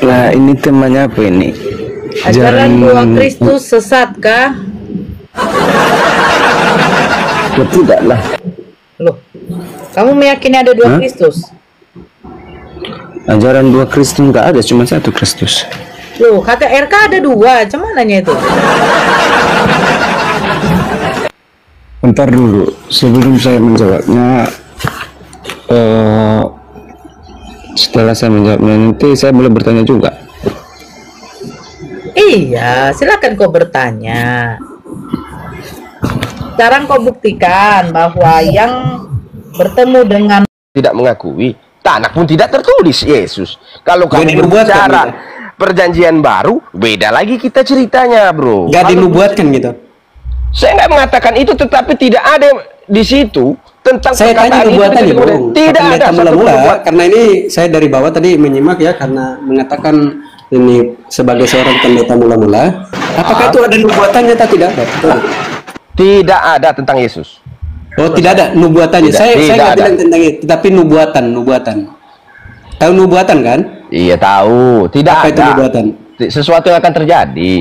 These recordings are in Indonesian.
Lah ini temanya apa ini? Ajaran bahwa Kristus sesat kah? Ya, tidak lah. Loh, kamu meyakini ada dua Kristus? Ajaran dua Kristus nggak ada, cuma satu Kristus. Loh, kata RK ada dua, cumananya itu? Bentar dulu, sebelum saya menjawabnya, setelah saya menjawabnya nanti saya boleh bertanya juga. Iya, silakan kau bertanya. Sekarang kau buktikan bahwa yang bertemu dengan tidak mengakui, tanah pun tidak tertulis Yesus. Kalau kamu dinubuatkan, berbicara gitu. perjanjian baru, beda lagi kita ceritanya, bro. Gak dinubuatkan gitu. Saya nggak mengatakan itu, tetapi tidak ada di situ tentang Saya tanya nubuatan ya, bro. Tidak ada mula-mula, karena ini saya dari bawah tadi menyimak ya, karena mengatakan ini sebagai seorang pendeta mula-mula. Apakah itu ada nubuatannya atau tidak ada? Tidak ada tentang Yesus. Oh, tidak ada nubuatannya. Saya nggak bilang tentang itu, tapi nubuatan. Tahu nubuatan kan? Iya tahu. Tidak apa ada. itu nubuatan? Sesuatu yang akan terjadi.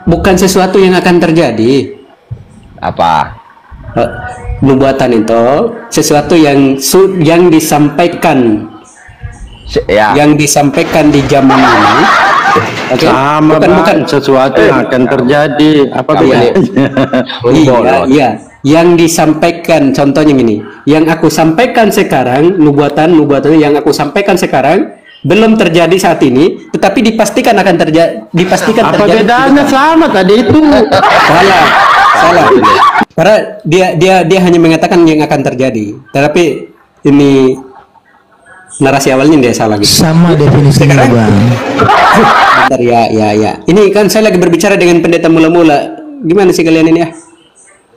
Bukan sesuatu yang akan terjadi. Apa? Nubuatan itu sesuatu yang disampaikan. Ya. Yang disampaikan di zaman ini. Okay? Sama bukan sesuatu yang akan terjadi. Apa bedanya? Iya. Yang disampaikan, contohnya gini, yang aku sampaikan sekarang, nubuatan yang aku sampaikan sekarang belum terjadi saat ini, tetapi dipastikan akan terjadi. Apa bedanya? Sama tadi itu. Salah. Karena dia hanya mengatakan yang akan terjadi, tetapi ini narasi awalnya dia salah gitu. Sama definisinya, Bang. Bentar, ya. Ini kan saya lagi berbicara dengan pendeta mula-mula. Gimana sih kalian ini ya?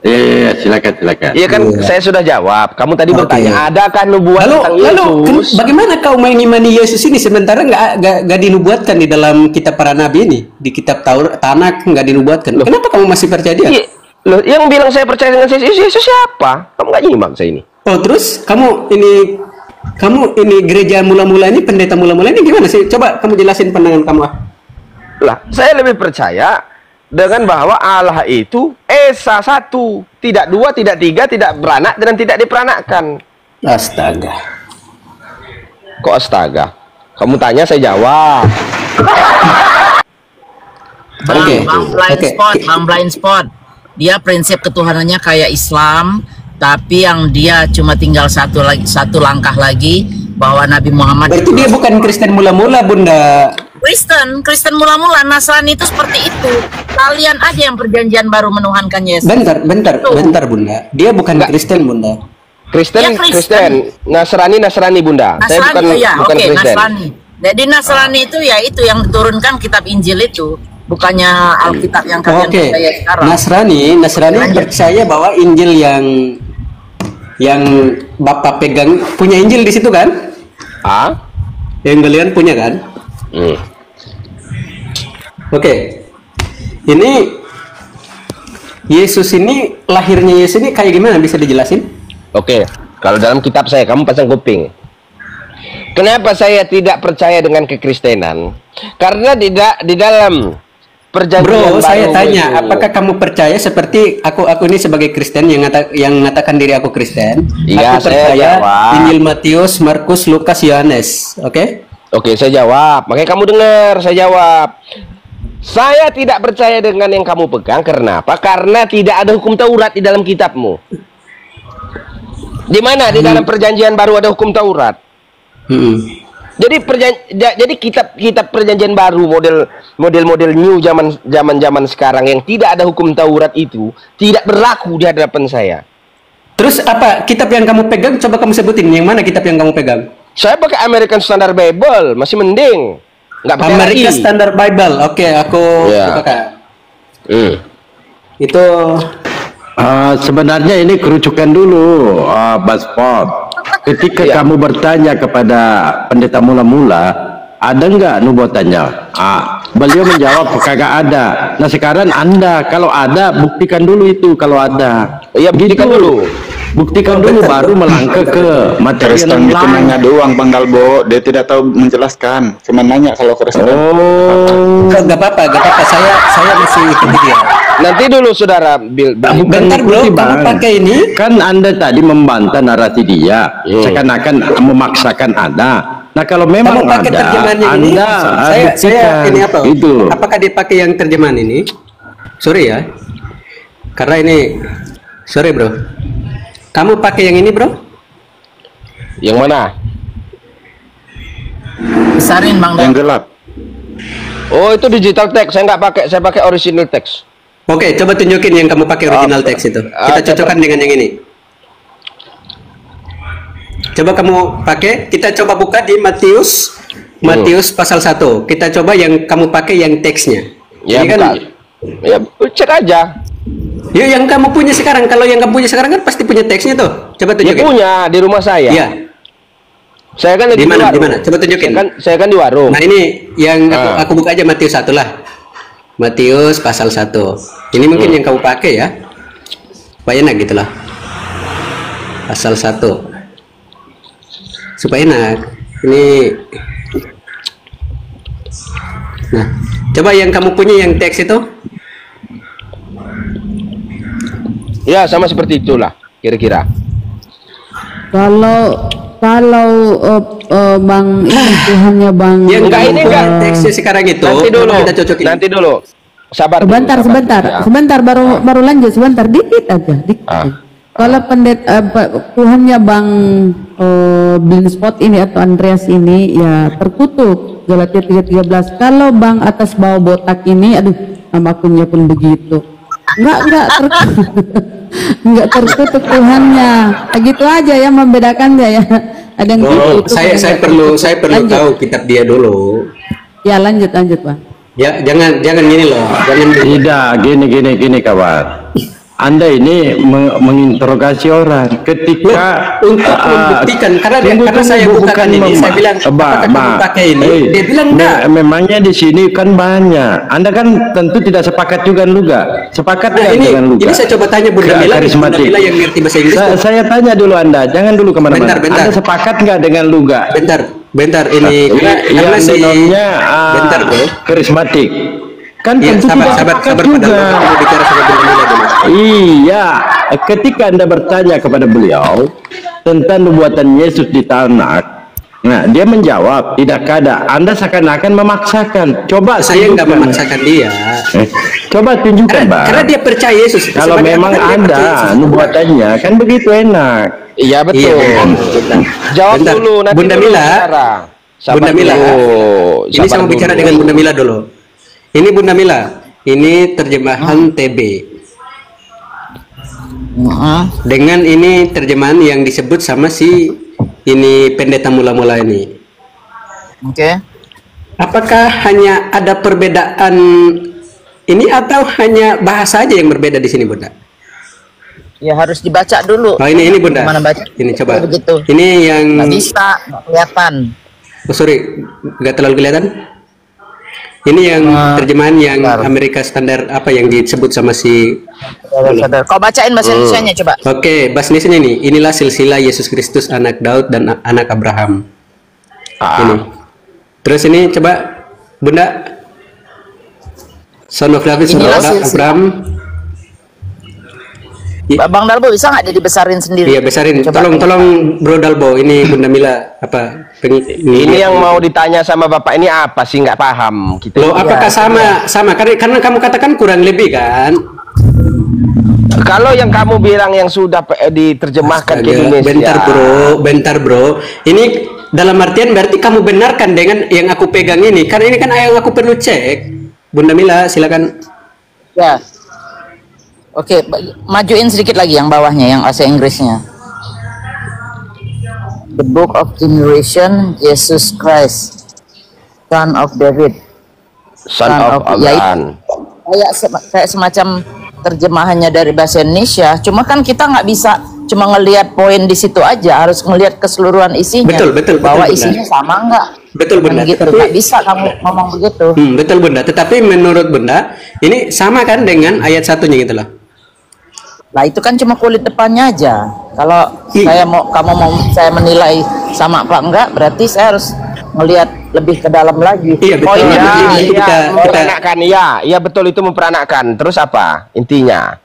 Iya, silakan. Iya kan, saya sudah jawab. Kamu tadi bertanya, adakah nubuat tentang Yesus? Bagaimana kau mengimani Yesus ini sementara nggak dinubuatkan di dalam kitab para nabi ini, di kitab Tanakh nggak dinubuatkan? Kenapa kamu masih percaya dia? Loh, yang bilang saya percaya dengan Yesus siapa? Kamu nggak nyimak saya ini. Oh, terus kamu ini gereja mula-mula ini, pendeta mula-mula ini gimana sih? Coba kamu jelasin pandangan kamu. Lah, saya lebih percaya dengan bahwa Allah itu Esa satu, tidak dua, tidak tiga, tidak beranak dan tidak diperanakkan. Astaga. Kok astaga? Kamu tanya saya jawab. Bang blind spot. Dia prinsip ketuhanannya kayak Islam, tapi yang dia cuma tinggal satu langkah lagi bahwa Nabi Muhammad. Berarti dia bukan Kristen mula-mula, Bunda. Kristen mula-mula. Nasrani itu seperti itu. Kalian aja yang perjanjian baru menuhankan Yesus. Bentar, Bunda. Dia bukan Kristen, Bunda. Kristen. Nasrani, Bunda. Nasrani, saya bukan Kristen. Nasrani. Jadi Nasrani itu ya itu yang diturunkan kitab Injil itu, bukannya Alkitab yang kalian percaya sekarang. Nasrani percaya bahwa Injil yang Bapak pegang, punya Injil di situ kan? Yang kalian punya kan? Oke. Ini Yesus ini, lahirnya Yesus ini kayak gimana, bisa dijelasin? Oke, kalau dalam kitab saya, kamu pasang kuping. Kenapa saya tidak percaya dengan kekristenan? Karena di dalam perjanjian baru. Saya tanya, apakah kamu percaya seperti aku ini sebagai Kristen yang mengatakan diri aku Kristen? Iya, aku percaya Injil Matius, Markus, Lukas, Yohanes. Oke, saya jawab. Makanya kamu dengar, saya jawab. Saya tidak percaya dengan yang kamu pegang. Kenapa? Karena tidak ada hukum Taurat di dalam kitabmu. Di mana di dalam perjanjian baru ada hukum Taurat? Jadi kitab perjanjian baru model new zaman sekarang yang tidak ada hukum Taurat itu tidak berlaku di hadapan saya. Terus apa kitab yang kamu pegang? Coba kamu sebutin yang mana kitab yang kamu pegang? Saya pakai American Standard Bible, masih mending. Nggak pakai American Standard Bible. Oke, aku pakai. Itu sebenarnya ini kerucukan dulu, Baspot. Ketika kamu bertanya kepada pendeta mula-mula, ada nggak nubuatannya? Beliau menjawab kagak ada. Nah sekarang Anda kalau ada, buktikan dulu itu kalau ada. Iya, buktikan dulu. Buktikan dulu baru melangkah ke materi Kristen yang itu lain. nanya doang Bang Dalbo, dia tidak tahu menjelaskan. Cuma nanya kalau Kristen. Oh, Gak apa-apa, saya masih ikuti dia. Nanti dulu saudara bukan Bentar bro, ikuti, kamu Bang. pakai ini. Kan Anda tadi membantah narasi dia, seakan-akan memaksakan Anda. Nah kalau memang Kamu pakai ada, terjemahannya ini. Anda Saya buktikan. ini apa? Itu. Apakah dia pakai yang terjemahan ini? Sorry ya. Karena ini sorry bro. Kamu pakai yang ini bro? yang mana? Besarin Bang Yang Dal. gelap. Oh, itu digital text. Saya nggak pakai, saya pakai original text. Oke, coba tunjukin yang kamu pakai original text itu. Kita cocokkan dengan yang ini. Coba kamu pakai, kita coba buka di Matius pasal 1. Kita coba yang kamu pakai yang teksnya. Ya, Ini kan, bukan. Ya, cek aja. yuk yang kamu punya sekarang. Kalau yang kamu punya sekarang kan pasti punya teksnya tuh. Coba Ya tunjukin. punya di rumah saya. Iya. Saya kan lagi Di mana? warung. Di mana? Coba tunjukin. Saya kan di warung. Nah ini yang aku buka aja Matius 1 lah. Matius pasal 1. Ini mungkin yang kamu pakai ya. Supaya enak gitu lah. Pasal 1. Supaya enak. Ini. Nah, coba yang kamu punya yang teks itu. Ya, sama seperti itulah kira-kira. Kalau Bang ini Tuhannya Bang. Yang Enggak, kamu ini punya enggak. teksnya sekarang itu. Nanti dulu. coba kita cocokin. Nanti dulu. Sabar. dulu, Sebentar, sabar. sebentar, Ya. sebentar baru lanjut sebentar dikit aja, dikit. Kalau Tuhannya Bang Blindspot ini atau Andreas ini ya terkutuk Galatia 3:13. Kalau Bang atas bawah botak ini, aduh nama akunnya pun begitu. Enggak enggak terkutuk Tuhannya. Gitu aja ya membedakannya ya. Ada yang terkutuk, ada yang Saya nggak perlu terkutuk. tahu kitab dia dulu. Ya lanjut Bang. Ya, jangan gini loh. Jangan tidak, gini kawan. Anda ini menginterogasi orang ketika untuk membuktikan karena saya bukan ini saya bilang apakah kamu pakai ini dia bilang enggak. Memangnya di sini kan banyak. Anda kan tentu tidak sepakat juga sepakat Nah, tidak dengan Luga. ini saya coba tanya Bunda Mila yang ngerti bahasa Inggris tuh. Saya tanya dulu Anda, jangan dulu kemana-mana. Bentar. Anda sepakat nggak dengan Luga? Bentar ini karena si bentar bro. Karismatik. Kan Iya, tentu tidak sabar sepakat juga. juga. Mau bicara sama Bunda Mila dulu. Iya, ketika Anda bertanya kepada beliau tentang nubuatan Yesus di tanah, nah dia menjawab tidak ada. Anda seakan-akan memaksakan. Coba Saya nggak tunjukkan. memaksakan dia. Coba tunjukkan, Bang. Karena dia percaya Yesus. Kalau Sebagai memang apa dia percaya ada Yesus? nubuatannya, kan begitu enak. Iya betul. Iya, Jawab Bentar. dulu nanti Bunda dulu, Mila. saudara. Sabar Bunda Mila. dulu. Ini Sabar sama dulu. bicara dengan Bunda Mila dulu. Ini Bunda Mila. Ini terjemahan TB. Dengan ini terjemahan yang disebut sama si ini pendeta mula-mula ini. Oke. Apakah hanya ada perbedaan ini atau hanya bahasa aja yang berbeda di sini, Bunda? Ya harus dibaca dulu. Oh, ini Bunda. Mana baca? Ini coba. Oh, begitu. Ini yang Nggak bisa, nggak kelihatan. Oh, sorry, nggak terlalu kelihatan. Ini yang terjemahan yang Amerika Standar apa yang disebut sama si. Kau bacain bahasa Indonesianya coba. Oke, bahasa Indonesia ini. Inilah silsilah Yesus Kristus anak Daud dan anak Abraham. Ini. Terus ini coba Bunda. Son of David, son Inilah of silsilah. Abraham. Bang Dalbo bisa nggak dia dibesarin sendiri? Iya, besarin. Coba. Tolong Bro Dalbo. Ini Bunda Mila apa? Ini yang mau ditanya sama Bapak ini apa sih, nggak paham gitu. Loh, apakah sama? Karena kamu katakan kurang lebih kan? Kalau yang kamu bilang yang sudah diterjemahkan ke Indonesia. Bentar bro. Ini dalam artian berarti kamu benarkan dengan yang aku pegang ini. Karena ini kan yang aku perlu cek. Bunda Mila, silakan. Ya. Oke, majuin sedikit lagi yang bawahnya, yang bahasa Inggrisnya. The Book of Generation, Jesus Christ, Son of David. Son of Abraham. Kayak semacam terjemahannya dari bahasa Indonesia. Cuma kan kita nggak bisa cuma ngelihat poin di situ aja, harus ngelihat keseluruhan isinya. Betul, bahwa benar. isinya sama nggak? Betul, Bunda. Gitu. Tapi- Nggak bisa kamu ngomong begitu. Betul Bunda. Tetapi menurut Bunda, ini sama kan dengan ayat satunya gitu loh. Lah itu kan cuma kulit depannya aja. Kalau kamu mau saya menilai sama apa enggak, berarti saya harus melihat lebih ke dalam lagi. Iya, betul. Poinnya Iya, begini. kita Memperanakkan, iya betul, itu memperanakkan. Terus apa intinya?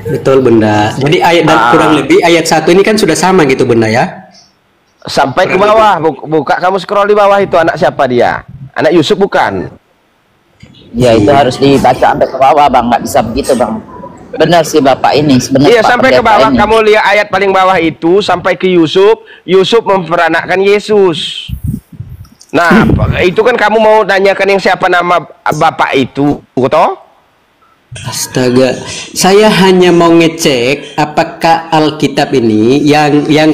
betul Bunda. Jadi ayat dan kurang lebih ayat 1 ini kan sudah sama gitu Bunda ya. Sampai ke bawah, buka kamu scroll di bawah itu, anak siapa dia? Anak Yusuf bukan? Ya itu harus dibaca sampai ke bawah bang, nggak bisa begitu bang. Benar sih bapak ini sebenarnya. Iya, Pak sampai ke Pendeta bawah, ini. kamu lihat ayat paling bawah itu sampai ke Yusuf. Yusuf memperanakkan Yesus. Nah, itu kan kamu mau tanyakan yang siapa nama bapak itu, toh? Astaga, saya hanya mau ngecek apakah Alkitab ini yang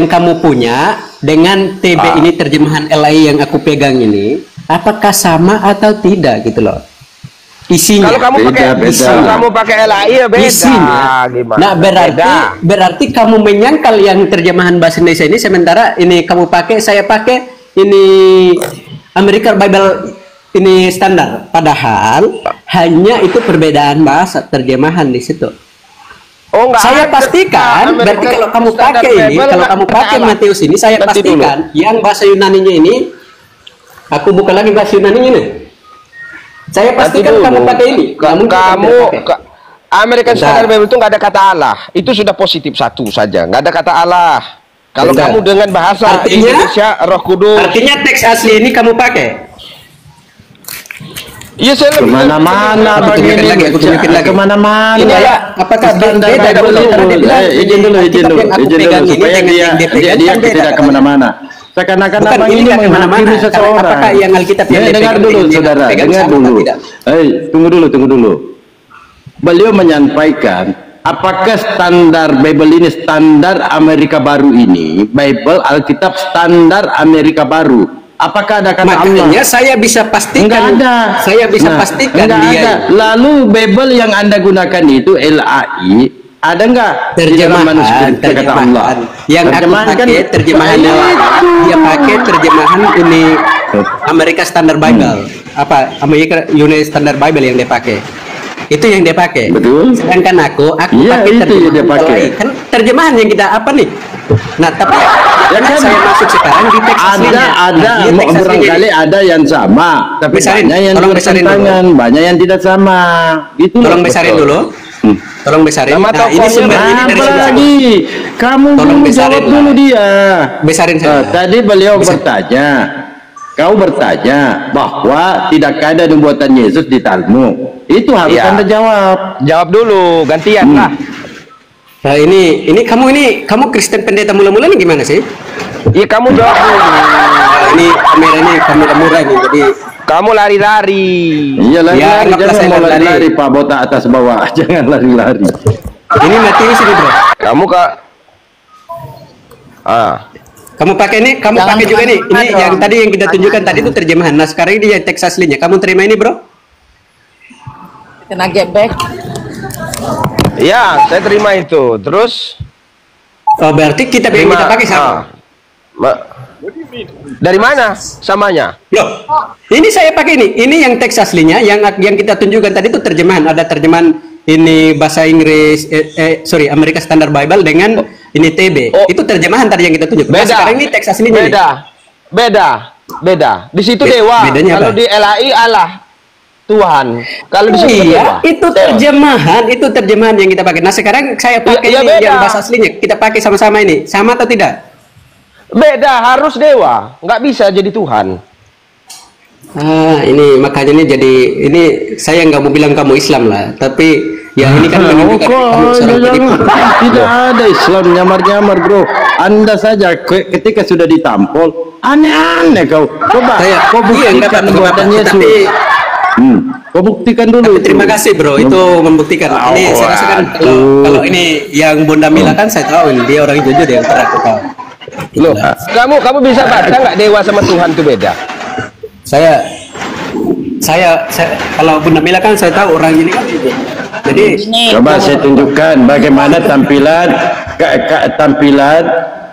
kamu punya dengan TB ini terjemahan LAI yang aku pegang ini, apakah sama atau tidak gitu loh isinya. Kalau kamu pakai kalau kamu pakai LAI ya beda. Isinya. Gimana? Nah berarti kamu menyangkal yang terjemahan bahasa Indonesia ini, sementara ini kamu pakai, saya pakai ini American Bible ini standar, padahal hanya itu perbedaan bahasa terjemahan di situ. Oh, enggak Saya ada. pastikan berarti kalau kamu Standar pakai ini, Bible kalau enggak kamu pakai salah. Matius ini, saya Nanti pastikan yang bahasa Yunaninya ini, aku buka lagi bahasa Yunaninya nih. Saya pastikan Nanti kamu dulu. pakai ini. Nggak mungkin Kamu tidak pakai. American Bentar. Standard Bible itu nggak ada kata Allah. Itu sudah positif satu saja, nggak ada kata Allah. Kalau Bentar. kamu dengan bahasa Artinya- Indonesia, Roh Kudus. Artinya teks asli ini kamu pakai. Iya, saya lebih Kemana-mana Aku tunjukin lagi, aku tunjukin lagi. Kemana-mana. Ini ya, apakah Standar beda Bible dulu? itu. Karena dia bilang, Izin dulu, Alkitab izin dulu, yang aku izin dulu pegang ini supaya dengan dia yang dia pegang dia kan beda, tidak katanya. kemana-mana. Seakan-akan Bukan, apa ini ini nggak kemana-mana. menghakimi Karena seseorang. apakah yang Alkitab yang dia Dengar pegang dulu, ini, dia saudara, pegang dengar sama atau dulu. tidak? Tunggu dulu. Beliau menyampaikan, apakah standar Bible ini standar Amerika Baru ini, Bible Alkitab standar Amerika Baru? Apakah ada kata Makanya Allah? saya bisa pastikan. Enggak ada. Saya bisa Nah, pastikan enggak dia ada. Lalu Bible yang Anda gunakan itu LAI, ada enggak di dalam manuskrip kata Allah? Yang aku Terjemahan kan pakai terjemahan itu. dia pakai terjemahan ini Amerika Standard Bible. Apa Amerika United Standard Bible yang dia pakai. Itu yang dia pakai. Betul. Sedangkan aku Iya, pakai itu yang terjemahan dia pakai. LAI. Kan terjemahan yang kita apa nih? Nah, tapi Ya kan, saya masuk sekarang di teks aslinya. ada Nah, di teks aslinya barangkali ada yang sama, tapi Besarin, banyak yang tolong besarin bertentangan, banyak yang tidak sama. Itu Tolong loh, besarin betul. dulu. Tolong besarin. Nama Nah, ini tokohnya sumber ini dari Apa sumber. lagi? Kamu Tolong belum besarin jawab lah. dulu dia. Besarin saya. Tadi beliau bertanya, kau bertanya bahwa tidak ada nubuatan Yesus di Talmud. Itu harus Iya. Anda jawab. Jawab dulu, gantian lah. Nah, ini kamu Kristen pendeta mula-mula nih gimana sih? Iya, kamu jawab dulu. Nah, ini kamera murah nih. Jadi Kamu lari-lari. Iya Ya, lari-lari, anggaplah jangan saya mau lari-lari. lari-lari Pak, botak atas bawah, jangan lari-lari. ini Matius ini bro. Kamu Kamu pakai ini, kamu Jangan pakai juga nih. Ini kemana-mana yang dong. tadi yang kita tunjukkan tadi itu terjemahan. Nah sekarang ini yang teks aslinya. Kamu terima ini bro? Kena get back. Ya, saya terima itu. Terus Oh berarti kita yang kita pakai sama. Dari mana samanya? Loh, ini saya pakai ini. Ini yang teks aslinya, yang kita tunjukkan tadi itu terjemahan. Ada terjemahan ini bahasa Inggris, sorry, Amerika Standard Bible dengan ini TB. Oh. Itu terjemahan tadi yang kita tunjuk. Nah, Beda. sekarang ini teks aslinya. nih. Beda. Di situ dewa. Bedanya Kalau apa? di LAI Allah, Tuhan. Kalau di situ dewa. Iya, itu terjemahan yang kita pakai. Nah, sekarang saya pakai Iya, ini beda. yang bahasa aslinya. Kita pakai sama-sama ini. Sama atau tidak? Beda, harus dewa. Nggak bisa jadi Tuhan. Ah, ini makanya ini jadi ini saya nggak mau bilang kamu Islam lah, tapi ya ini kan menunjukkan kamu seorang penipu. Tidak ada Islam nyamar-nyamar bro. Anda saja ketika sudah ditampol aneh-aneh kau. Coba kau nggak buktikan apa-apa, nubuatan nggak apa-apa. Yesus. Kau buktikan dulu. Tapi terima kasih bro, itu membuktikan. Ini saya rasa kan kalau ini yang Bunda Mila kan saya tahu ini dia orang jujur yang pernah aku tahu. Loh, kamu bisa baca nggak dewa sama Tuhan itu beda? Saya kalau Bunda Mila kan saya tahu orang ini kan jujur. Jadi Coba saya tunjukkan bagaimana tampilan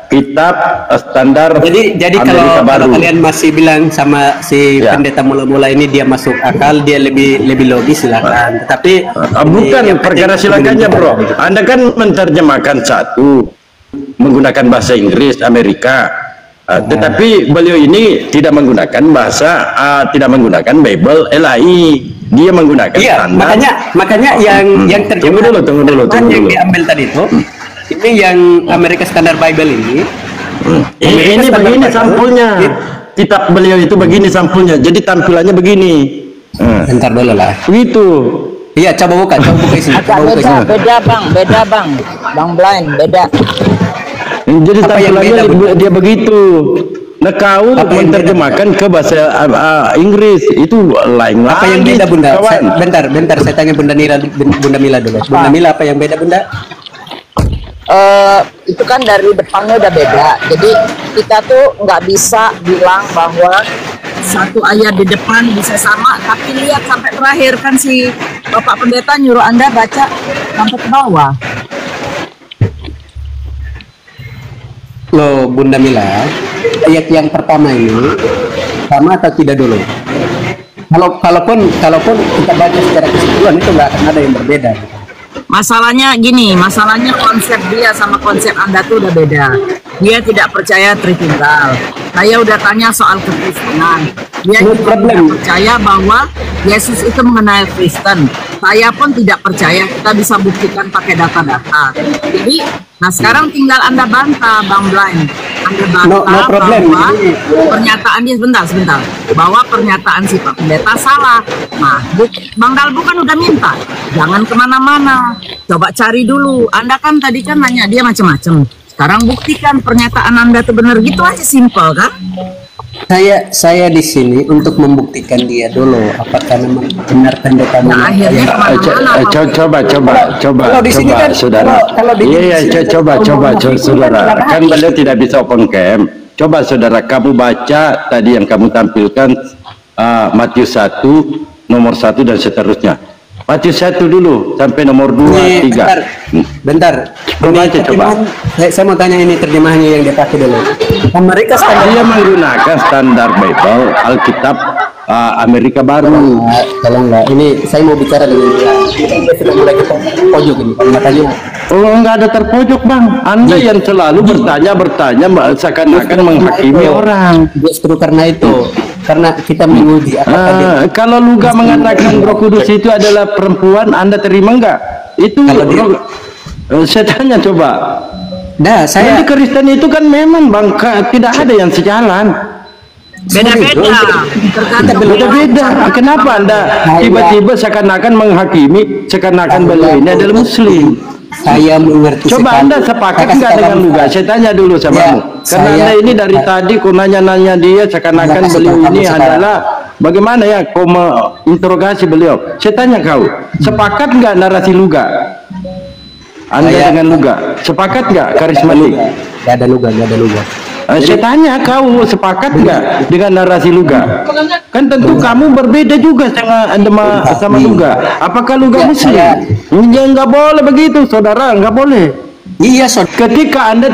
kitab standar Jadi Amerika kalau Baru. kalian masih bilang sama si Ya. pendeta mula-mula ini dia masuk akal, dia lebih logis, silakan. Tetapi Bukan yang perkara penting silakannya bro. gitu. Anda kan menerjemahkan satu menggunakan bahasa Inggris Amerika, tetapi beliau ini tidak menggunakan bahasa, tidak menggunakan Bible LAI. Dia menggunakan Iya, standar. makanya yang terjemah Tunggu dulu. yang diambil tadi itu, ini yang Amerika Standard Bible ini. Ini begini sampulnya. Kitab beliau itu begini sampulnya. Jadi tampilannya begini. Bentar dulu lah. Begitu. Iya, coba buka isinya. Agak Coba buka beda, isinya. beda bang, Bang Blind, beda. Jadi Apa yang tampilannya beda, dia begitu. Nah kau Apa yang menerjemahkan ke bahasa Inggris itu lain Apa yang lagi, beda Bunda? kawan. Bentar, saya tanya Bunda Mila dulu. Bunda Mila, apa yang beda Bunda? Itu kan dari depannya udah beda. Jadi kita tuh nggak bisa bilang bahwa satu ayat di depan bisa sama, tapi lihat sampai terakhir kan si Bapak Pendeta nyuruh Anda baca sampai ke bawah. Loh, Bunda Mila, ayat yang pertama ini sama atau tidak dulu? Kalaupun kita baca secara keseluruhan itu nggak akan ada yang berbeda. Masalahnya gini, masalahnya konsep dia sama konsep Anda tuh udah beda. Dia tidak percaya Tritunggal. Saya udah tanya soal kekristenan. Dia No juga problem. tidak percaya bahwa Yesus itu mengenal Kristen. Saya pun tidak percaya, kita bisa buktikan pakai data-data. Jadi, nah sekarang tinggal Anda bantah, Bang Blind. Anda bantah No problem. bahwa pernyataan dia, sebentar. Bahwa pernyataan si Pak Pendeta salah. Nah, Bang Dalbu kan udah minta, jangan kemana-mana. Coba cari dulu. Anda kan tadi kan nanya dia macam-macam. Sekarang buktikan pernyataan Anda itu benar, gitu aja, simpel kan? Saya di sini untuk membuktikan dia dulu apakah memang benar pendeta Nah, akhirnya kemana-mana. Coba, Kalau di sini kan, saudara. kalau di Iya, sini coba, kan saudara. kan Kan beliau tidak bisa open cam. Coba saudara, kamu baca tadi yang kamu tampilkan Matius 1, nomor 1 dan seterusnya. Matius 1 dulu sampai nomor 2, 3. Bentar. Coba Ini aja, coba. terjemahan- Saya mau tanya ini terjemahannya yang dia pakai dulu. Mereka Dia menggunakan standar Bible Alkitab Amerika Baru. tolonglah. Ini saya mau bicara dengan dia. Dia sudah mulai ke pojok ini. Makanya Oh, enggak ada terpojok, Bang. Anda yang selalu bertanya seakan-akan menghakimi orang. justru karena itu, karena kita menguji apakah dia Kalau Luga mengatakan Roh Kudus itu adalah perempuan, Anda terima enggak? Itu Kalau dia- saya tanya coba. Nah, Jadi saya Kristen itu kan memang Bang tidak ada yang sejalan. Beda-beda. Tergantung Beda-beda. Kenapa Anda tiba-tiba seakan-akan menghakimi, seakan-akan beliau ini adalah Muslim? saya mengerti Coba sekali. Anda sepakat Saya nggak kasih dengan tahu Luga? kamu. Saya tanya dulu sama Ya, kamu. Karena saya- Anda ini dari tadi kau nanya-nanya dia seakan-akan Saya kasih beliau tahu ini kamu sekarang. adalah bagaimana ya kau menginterogasi beliau. Saya tanya kau, sepakat nggak narasi Luga? Anda Saya- dengan Luga, sepakat nggak karismatik? Gak ada luga. Saya tanya kau sepakat nggak dengan narasi Luga? Kan tentu kamu berbeda juga sama Luga. Apakah Luga Ya, Muslim? saya- Ya nggak boleh begitu, saudara, nggak boleh. Iya, saudara. Ketika Anda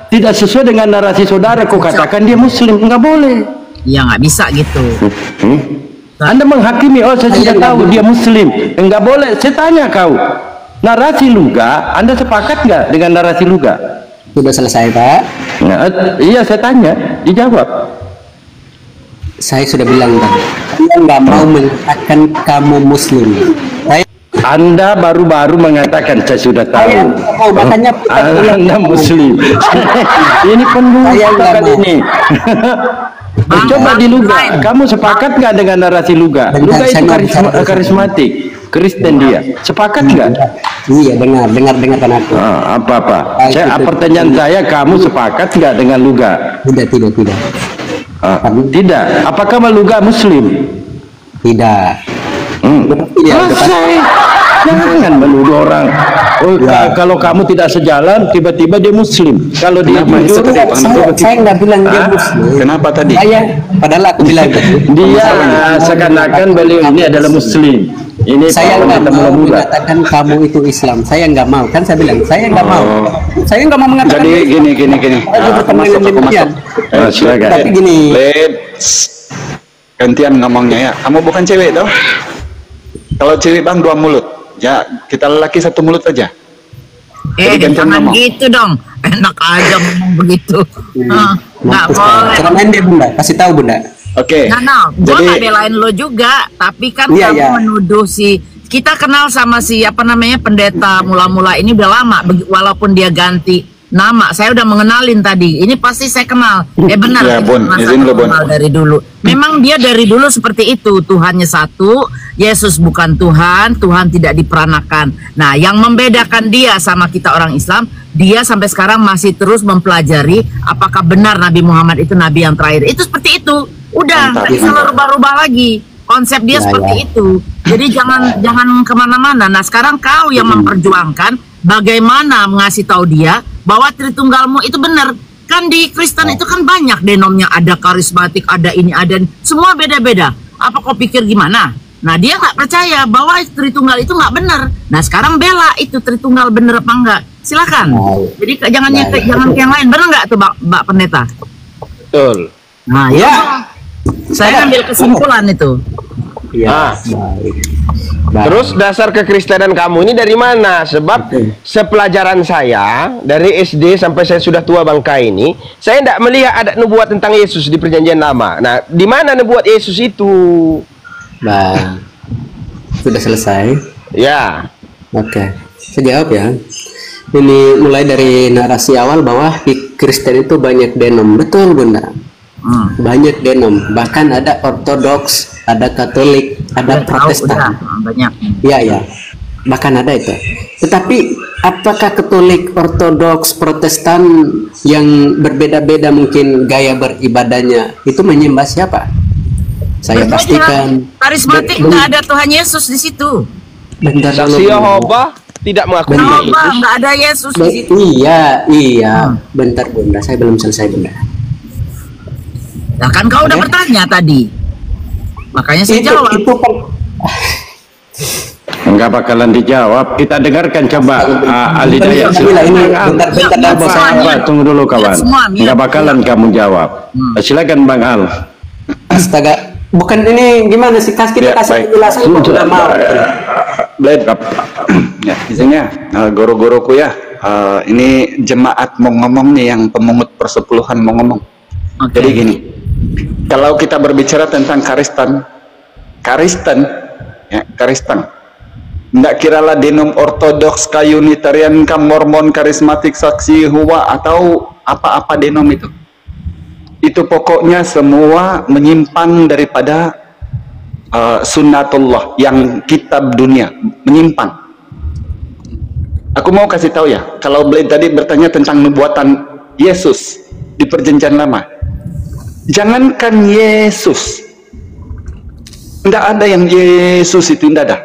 tidak sesuai dengan narasi saudara, kau katakan dia Muslim, nggak boleh. Ya nggak bisa gitu. Anda menghakimi, oh saya sudah tahu dia Muslim, nggak boleh. Saya tanya kau, narasi Luga, Anda sepakat nggak dengan narasi Luga? Sudah selesai, Pak. Nah, iya saya tanya, dijawab. Saya sudah bilang tadi. Saya nggak mau mengatakan kamu Muslim. Saya Anda baru-baru mengatakan saya sudah tahu. oh, makanya Anda Muslim. Ini Saya pendusta nggak kali mau. ini. Coba di Luga, kamu sepakat nggak dengan narasi Luga? Bentar, Luga saya itu mau bicara. karismatik, Kristen dia. Sepakat nggak? Iya, dengarkan aku. Apa-apa. Baik, Pertanyaan saya, kamu sepakat nggak dengan Luga? Tidak. Tidak. Apakah Luga Muslim? Tidak. Iya, Selesai. Jangan menuduh orang. Oh, kalau kamu tidak sejalan, tiba-tiba dia Muslim. Kalau dia Kenapa jujur, seperti itu? Saya nggak bilang dia Hah? Muslim. Kenapa tadi? Padahal aku bilang tadi. dia seakan-akan beliau ini adalah Muslim. Ini Saya Pak nggak Pendeta mau mula-mula. mengatakan kamu itu Islam. Saya nggak mau. Kan saya bilang saya nggak mau. Saya nggak mau mengatakan. Jadi gini. Aku Masuk. demikian. Silakan. Tapi gini. Let's gantian ngomongnya ya. Kamu bukan cewek toh? Kalau cewek bang 2 mulut. Ya kita lelaki 1 mulut aja. Jadi gantian Jangan ngomong. gitu dong. Enak aja ngomong begitu. Nggak boleh. Ceramah deh Bunda. Kasih tahu Bunda. Oke. Nah, gue Jadi- nggak belain lo juga, tapi kan Iya, kamu iya. menuduh kita kenal sama si apa namanya pendeta mula-mula ini udah lama, walaupun dia ganti nama. Saya udah mengenalin tadi. Ini pasti saya kenal. Benar. Ya, kita Bun. masa Izin lo, Bun. kenal dari dulu. Memang dia dari dulu seperti itu. Tuhannya satu, Yesus bukan Tuhan, Tuhan tidak diperanakan. Nah, yang membedakan dia sama kita orang Islam, dia sampai sekarang masih terus mempelajari apakah benar Nabi Muhammad itu Nabi yang terakhir. Itu seperti itu. Udah, Mantap, nggak bisa mantap. rubah-rubah lagi. Konsep dia Ya, seperti ya. itu. Jadi jangan kemana-mana. Nah, sekarang kau yang memperjuangkan bagaimana mengasih tahu dia bahwa Tritunggalmu itu benar. Kan di Kristen itu kan banyak denomnya, ada karismatik, ada ini, ada ini. Semua beda-beda. Apa kau pikir gimana? Nah, dia nggak percaya bahwa Tritunggal itu nggak benar. Nah, sekarang bela itu Tritunggal benar apa enggak. Silakan. Jadi jangan jangan ke yang lain. Benar nggak tuh, Mbak Pendeta? Betul. Nah, ya. Saya ambil kesimpulan itu. Ah. Baik. Terus dasar kekristenan kamu ini dari mana? Sebab sepelajaran saya dari SD sampai saya sudah tua bangka ini, saya tidak melihat ada nubuat tentang Yesus di Perjanjian Lama. Nah, di mana nubuat Yesus itu? Nah, sudah selesai. Ya, Oke, saya jawab ya. Ini mulai dari narasi awal bahwa di Kristen itu banyak denom. Betul Bunda. Banyak denom. Bahkan ada Ortodoks, ada Katolik, ada Udah tahu, Protestan. udah, banyak. Iya ya. Bahkan ada itu. Tetapi apakah Katolik, Ortodoks, Protestan yang berbeda-beda mungkin gaya beribadahnya itu menyembah siapa? Saya Berbeda. pastikan. Karismatik Ben- nggak ada Tuhan Yesus di situ. Bentar dulu, saksi Bunda. Yehova tidak mengakui Benar. Yesus. Nggak ada Yesus di situ. Iya. Bentar Bunda, saya belum selesai Bunda. Nah, kan kau udah Oke. bertanya tadi. Makanya saya jawab. Itu kan Enggak bakalan dijawab. Kita dengarkan coba ahli daya. Bila ini bentar Ya, Bos. semuanya. Tunggu dulu kawan. Semua, Enggak bakalan kamu jawab. Silakan Bang Al. Astaga, bukan ini gimana sih? Kita Ya, kasih baik. penjelasan kok udah mau. Blade. Ya, izinnya guru-guruku ya. Ini jemaat mau ngomong nih, yang pemungut persepuluhan mau ngomong. Oke. Jadi gini, kalau kita berbicara tentang Kristen, ya, Kristen, nggak kiralah denom Ortodoks, Unitarian, Mormon, Karismatik, Saksi Yehova, atau apa-apa denom itu pokoknya semua menyimpang daripada sunnatullah, yang kitab dunia, menyimpang. Aku mau kasih tahu ya, kalau Blade tadi bertanya tentang nubuatan Yesus di Perjanjian Lama, jangankan Yesus, tidak ada yang Yesus itu, tidak ada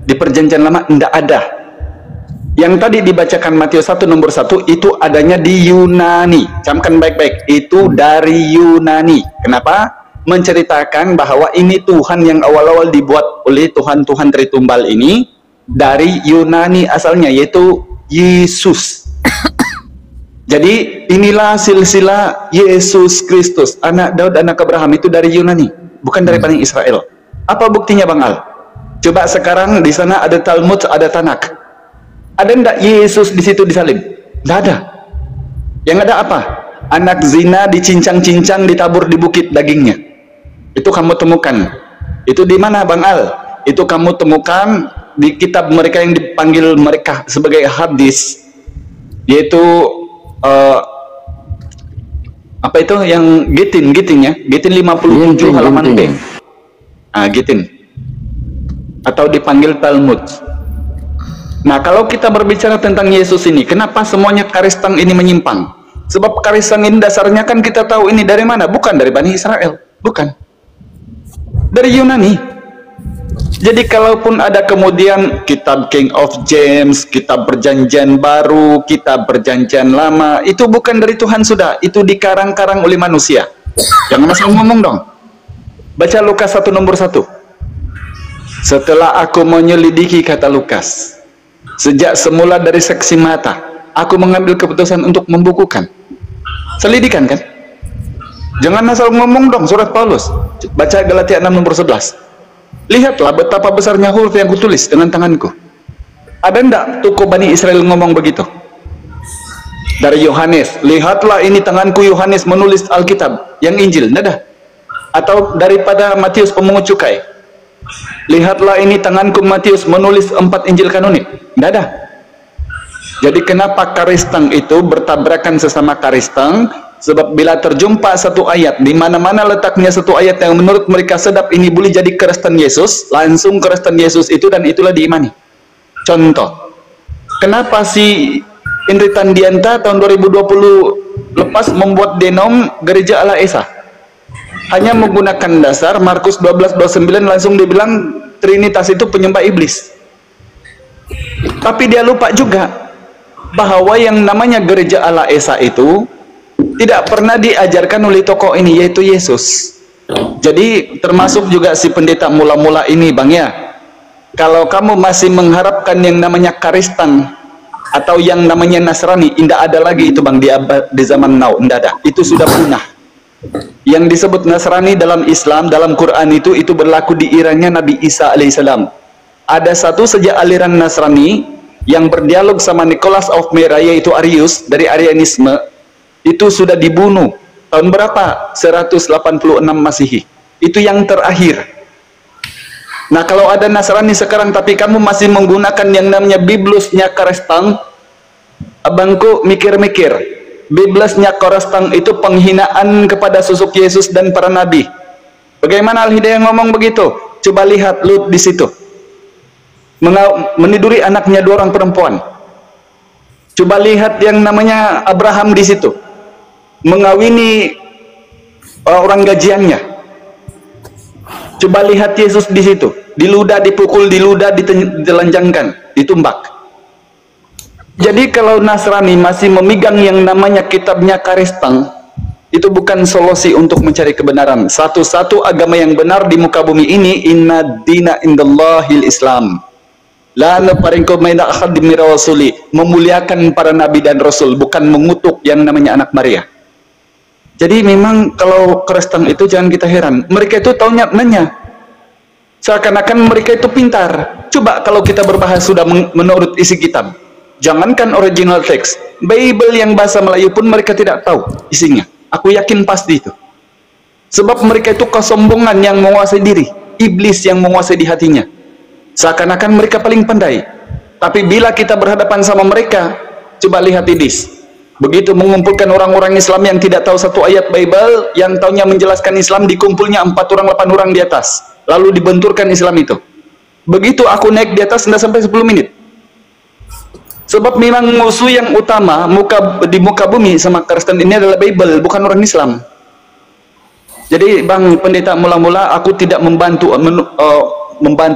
di Perjanjian Lama, tidak ada. Yang tadi dibacakan Matius 1 nomor 1 itu adanya di Yunani. Camkan baik-baik, itu dari Yunani. Kenapa? Menceritakan bahwa ini Tuhan yang awal-awal dibuat oleh Tuhan-Tuhan Tritunggal ini dari Yunani asalnya, yaitu Yesus. Jadi inilah silsilah Yesus Kristus, anak Daud, anak Abraham, itu dari Yunani, bukan dari Bani Israel. Apa buktinya Bang Al? Coba sekarang di sana ada Talmud, ada Tanak. Ada ndak Yesus di situ disalib? Nggak ada. Yang ada apa? Anak zina dicincang-cincang, ditabur di bukit dagingnya. Itu kamu temukan. Itu di mana Bang Al? Itu kamu temukan di kitab mereka yang dipanggil mereka sebagai hadis, yaitu apa itu yang Gitin ya, Gitin 57 halaman B. Gitin, atau dipanggil Talmud. Nah, kalau kita berbicara tentang Yesus ini, kenapa semuanya Kristen ini menyimpang? Sebab Kristen ini dasarnya kan kita tahu ini dari mana? Bukan dari Bani Israel, bukan. Dari Yunani. Jadi kalaupun ada kemudian kitab King of James, kitab Perjanjian Baru, kitab Perjanjian Lama, itu bukan dari Tuhan sudah, itu dikarang-karang oleh manusia. Jangan asal ngomong dong. Baca Lukas 1 nomor 1. Setelah aku menyelidiki, kata Lukas, sejak semula dari saksi mata, aku mengambil keputusan untuk membukukan. Selidikan kan? Jangan asal ngomong dong, surat Paulus. Baca Galatia 6 nomor 11. Lihatlah betapa besarnya huruf yang kutulis dengan tanganku. Ada enggak tokoh Bani Israel ngomong begitu? Dari Yohanes, lihatlah ini tanganku Yohanes menulis Alkitab, yang Injil, enggak ada. Atau daripada Matius pemungut cukai, lihatlah ini tanganku Matius menulis 4 Injil kanonik, enggak ada. Jadi kenapa Karistang itu bertabrakan sesama Karistang? Sebab bila terjumpa satu ayat, di mana-mana letaknya satu ayat yang menurut mereka sedap, ini boleh jadi Kristen Yesus, langsung Kristen Yesus itu, dan itulah diimani. Contoh, kenapa si Indri Tandianta tahun 2020 lepas membuat denom Gereja Allah Esa? Hanya menggunakan dasar Markus 12:29, langsung dibilang Trinitas itu penyembah iblis. Tapi dia lupa juga bahwa yang namanya Gereja Allah Esa itu tidak pernah diajarkan oleh tokoh ini, yaitu Yesus. Jadi termasuk juga si pendeta mula-mula ini, Bang, ya. Kalau kamu masih mengharapkan yang namanya Karistang atau yang namanya Nasrani, tidak ada lagi itu, Bang, di zaman now, tidak ada. Itu sudah punah. Yang disebut Nasrani dalam Islam, dalam Quran itu berlaku di eranya Nabi Isa alaihissalam. Ada satu saja aliran Nasrani yang berdialog sama Nicholas of Myra, yaitu Arius dari Arianisme, itu sudah dibunuh tahun berapa? 186 Masehi. Itu yang terakhir. Nah, kalau ada Nasrani sekarang tapi kamu masih menggunakan yang namanya Biblusnya Karistang, abangku mikir-mikir. Biblusnya Karistang itu penghinaan kepada sosok Yesus dan para nabi. Bagaimana Al-Hidayah ngomong begitu? Coba lihat Lut di situ, meniduri anaknya 2 orang perempuan. Coba lihat yang namanya Abraham di situ, mengawini orang gajiannya. Coba lihat Yesus di situ, diludah, dipukul, diludah, ditelanjangkan, ditumbak. Jadi kalau Nasrani masih memegang yang namanya kitabnya Karistang, itu bukan solusi untuk mencari kebenaran. Satu-satu agama yang benar di muka bumi ini, inna dina indallahil Islam. La naparingko maina akhadim rasuli, memuliakan para nabi dan rasul, bukan mengutuk yang namanya anak Maria. Jadi memang kalau Kristen itu jangan kita heran, mereka itu taunya nanya, seakan-akan mereka itu pintar. Coba kalau kita berbahas sudah menurut isi kitab, jangankan original text, Bible yang bahasa Melayu pun mereka tidak tahu isinya. Aku yakin pasti itu. Sebab mereka itu kesombongan yang menguasai diri, iblis yang menguasai di hatinya. Seakan-akan mereka paling pandai. Tapi bila kita berhadapan sama mereka, coba lihat Idris. Begitu mengumpulkan orang-orang Islam yang tidak tahu satu ayat Bible, yang taunya menjelaskan Islam, dikumpulnya 4 orang, 8 orang di atas. Lalu dibenturkan Islam itu. Begitu aku naik di atas, tidak sampai 10 menit. Sebab memang musuh yang utama di muka bumi sama Kristen ini adalah Bible, bukan orang Islam. Jadi Bang Pendeta, mula-mula aku tidak membantu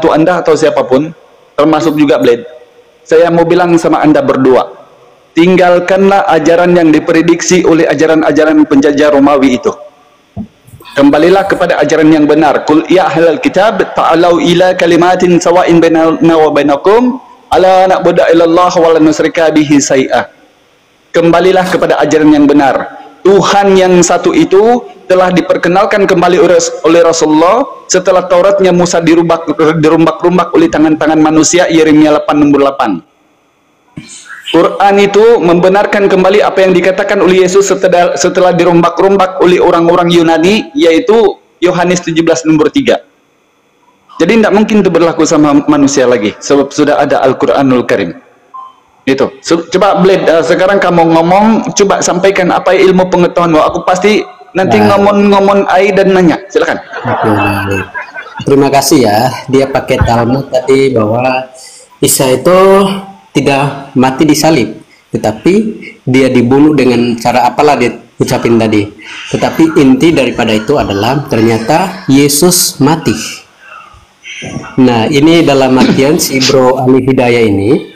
Anda atau siapapun, termasuk juga Blade. Saya mau bilang sama Anda berdua, tinggalkanlah ajaran yang diprediksi oleh ajaran-ajaran penjajah Romawi itu. Kembalilah kepada ajaran yang benar. Qul ya ahlal kitab ta'alau ila kalimatin sawa'in bainana wa bainakum ala na'budu illallah wa la nusyrika bihi syai'a. Kembalilah kepada ajaran yang benar. Tuhan yang satu itu telah diperkenalkan kembali oleh Rasulullah setelah Tauratnya Musa dirumbak-rumbak oleh tangan-tangan manusia, Yeremia 8 nomor 8. Quran itu membenarkan kembali apa yang dikatakan oleh Yesus setelah dirombak-rombak oleh orang-orang Yunani, yaitu Yohanes 17 nomor 3. Jadi tidak mungkin itu berlaku sama manusia lagi, sebab sudah ada Al-Quranul Karim. Itu. Coba Blade, sekarang kamu ngomong, coba sampaikan apa ilmu pengetahuanmu. Aku pasti nanti ngomong ai dan nanya. Silakan. Terima kasih ya. Dia pakai Talmud tadi bahwa Isa itu tidak mati disalib, tetapi dia dibunuh dengan cara apalah dia ucapin tadi. Tetapi inti daripada itu adalah ternyata Yesus mati. Nah, ini dalam artian si Bro Ali Hidayah ini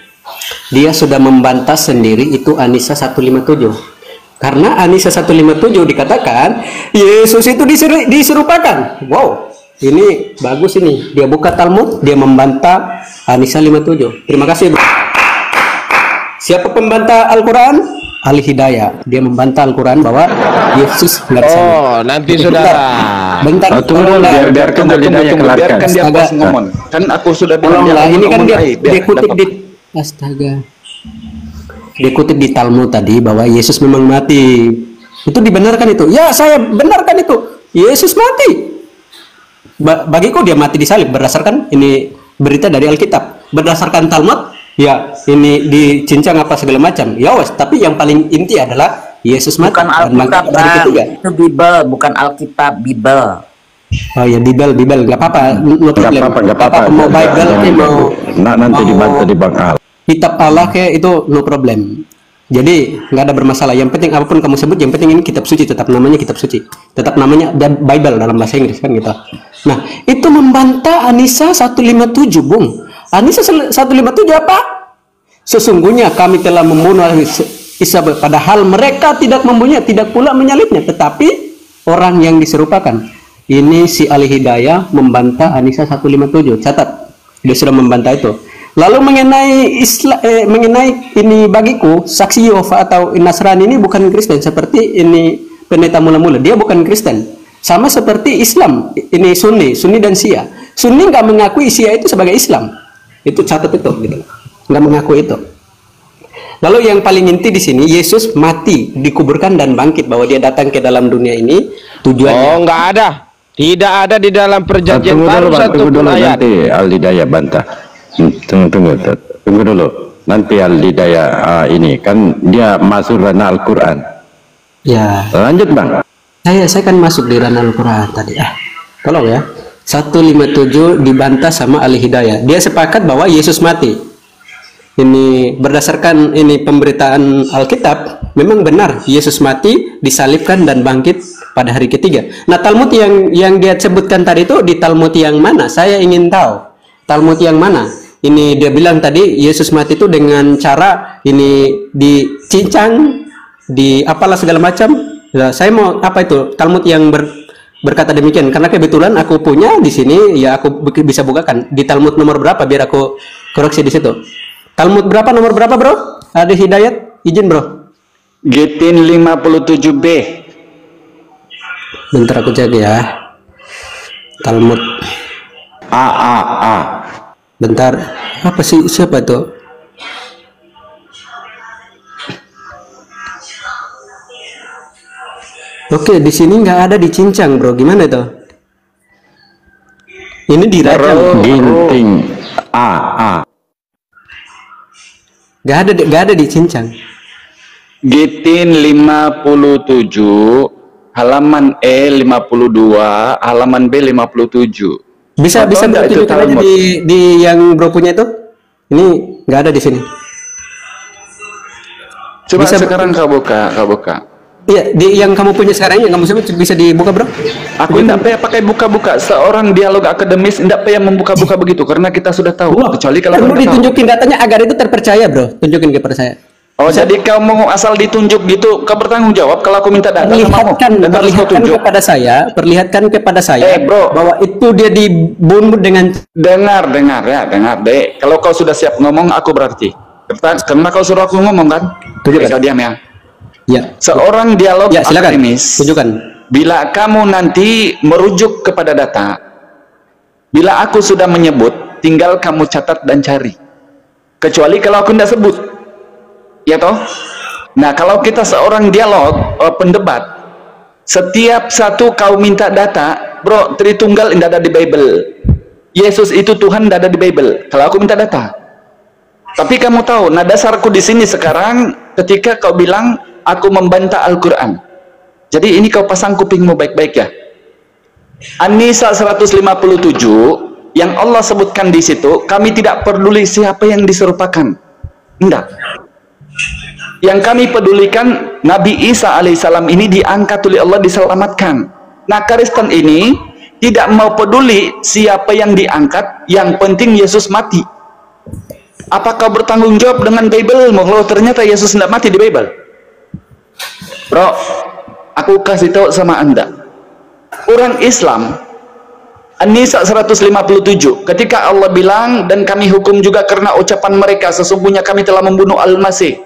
dia sudah membantah sendiri itu Anisa 157. Karena Anisa 157 dikatakan Yesus itu diserupakan. Wow. Ini bagus ini. Dia buka Talmud, dia membantah An-Nisa 57. Terima kasih, bro. Siapa pembantah Al-Quran? Ali Hidayah. Dia membantah Al-Quran bahwa Yesus nggak bisa. Oh, nanti saudara. Bentar. Biarkan dia bos ngomong. Kan aku sudah bilang Tolonglah, ini kan dia kutip dapat. di astaga. Dia kutip di Talmud tadi bahwa Yesus memang mati. Itu dibenarkan itu. Ya, saya benarkan itu. Yesus mati. Bagiku dia mati disalib berdasarkan ini berita dari Alkitab. Berdasarkan Talmud, ya ini dicincang apa segala macam. Ya wes, tapi yang paling inti adalah Yesus mati. Bukan Alkitab, Bang. Itu Bible, bukan Alkitab, Bible. Oh ya, Bible, nggak apa-apa. Nggak apa-apa. Mau Bible, mau nanti dibantah di Bang Al. kitab Allah kayak itu no problem. Jadi nggak ada bermasalah. Yang penting apapun kamu sebut, yang penting ini kitab suci, tetap namanya kitab suci, tetap namanya Bible dalam bahasa Inggris kan gitu. Nah itu membantah An-Nisa 157, Bung. An-Nisa 157 apa? Sesungguhnya kami telah membunuh Isa, padahal mereka tidak membunuhnya, tidak pula menyalibnya, tetapi orang yang diserupakan. Ini si Ali Hidayah membantah An-Nisa 157. Catat, dia sudah membantah itu. Lalu mengenai ini bagiku saksi Yehova atau Nasrani ini bukan Kristen seperti ini pendeta mula-mula, dia bukan Kristen, sama seperti Islam ini Sunni dan Syiah. Sunni nggak mengakui Syiah itu sebagai Islam, itu catat itu gitu, nggak mengakui itu. Lalu yang paling inti di sini, Yesus mati, dikuburkan dan bangkit, bahwa dia datang ke dalam dunia ini tujuannya. Oh, nggak ada, tidak ada di dalam perjanjian baru satu pun ayat. Nanti Al-Hidayah bantah. Tunggu dulu. Nanti Al-Hidayah ini kan dia masuk ranah Al-Quran. Ya. Lanjut Bang. Saya kan masuk di ranah Al-Quran tadi. Tolong ya. 157 dibantah sama Ali Hidayah. Dia sepakat bahwa Yesus mati. Ini berdasarkan ini pemberitaan Alkitab, memang benar Yesus mati, disalibkan dan bangkit pada hari ketiga. Nah, Talmud yang dia sebutkan tadi itu di Talmud yang mana? Saya ingin tahu. Talmud yang mana? Ini dia bilang tadi Yesus mati itu dengan cara ini dicincang, di apalah segala macam. Nah, saya mau apa itu? Talmud yang berkata demikian, karena kebetulan aku punya di sini, ya aku bisa bukakan di Talmud nomor berapa biar aku koreksi di situ. Talmud berapa, nomor berapa, Bro? Ada Hidayat, izin, Bro. Gitin 57B. Bentar aku cek ya. Talmud A. Bentar, apa sih, siapa itu? Oke, di sini nggak ada dicincang, Bro. Gimana itu? Ini dirajam. Ginting A. Nggak ada dicincang. Gitin 57, halaman E 52, halaman B 57. Bisa tunjukkan aja di yang Bro punya itu. Ini nggak ada di sini. Coba Bisa sekarang kau buka. Iya, di yang kamu punya sekarang yang kamu sebut bisa dibuka, Bro. Aku tidak pakai buka-buka. Seorang dialog akademis tidak payah membuka-buka begitu, karena kita sudah tahu. Kecuali kalau Perlu kita ditunjukin datanya agar itu terpercaya, Bro. Tunjukin kepada saya. Oh, jadi kau mau asal ditunjuk gitu, kau bertanggung jawab kalau aku minta data perlihatkan kepada saya bro, bahwa itu dia dibunuh dengan dengar dek. Kalau kau sudah siap ngomong, aku berarti karena kau suruh aku ngomong kan. Kau diam ya. Ya. Seorang dialog silakan. akademis. Tunjukkan. Bila kamu nanti merujuk kepada data, bila aku sudah menyebut, tinggal kamu catat dan cari. Kecuali kalau aku tidak sebut. Ya toh? Nah, kalau kita seorang dialog pendebat, setiap satu kau minta data, Bro, Tritunggal tidak ada di Bible. Yesus itu Tuhan tidak ada di Bible. Kalau aku minta data. Tapi kamu tahu, nah dasarku di sini sekarang ketika kau bilang aku membantah Al-Qur'an. Jadi ini kau pasang kupingmu baik-baik ya. An-Nisa 157 yang Allah sebutkan di situ, kami tidak peduli siapa yang diserupakan. Enggak. Yang kami pedulikan Nabi Isa alaihissalam ini diangkat oleh Allah, diselamatkan. Nah, Kristen ini tidak mau peduli siapa yang diangkat, yang penting Yesus mati. Apakah bertanggung jawab dengan Bible? Kalau ternyata Yesus tidak mati di Bible, Bro, aku kasih tahu sama Anda, orang Islam An-Nisa 157. Ketika Allah bilang, dan kami hukum juga karena ucapan mereka, sesungguhnya kami telah membunuh Al-Masih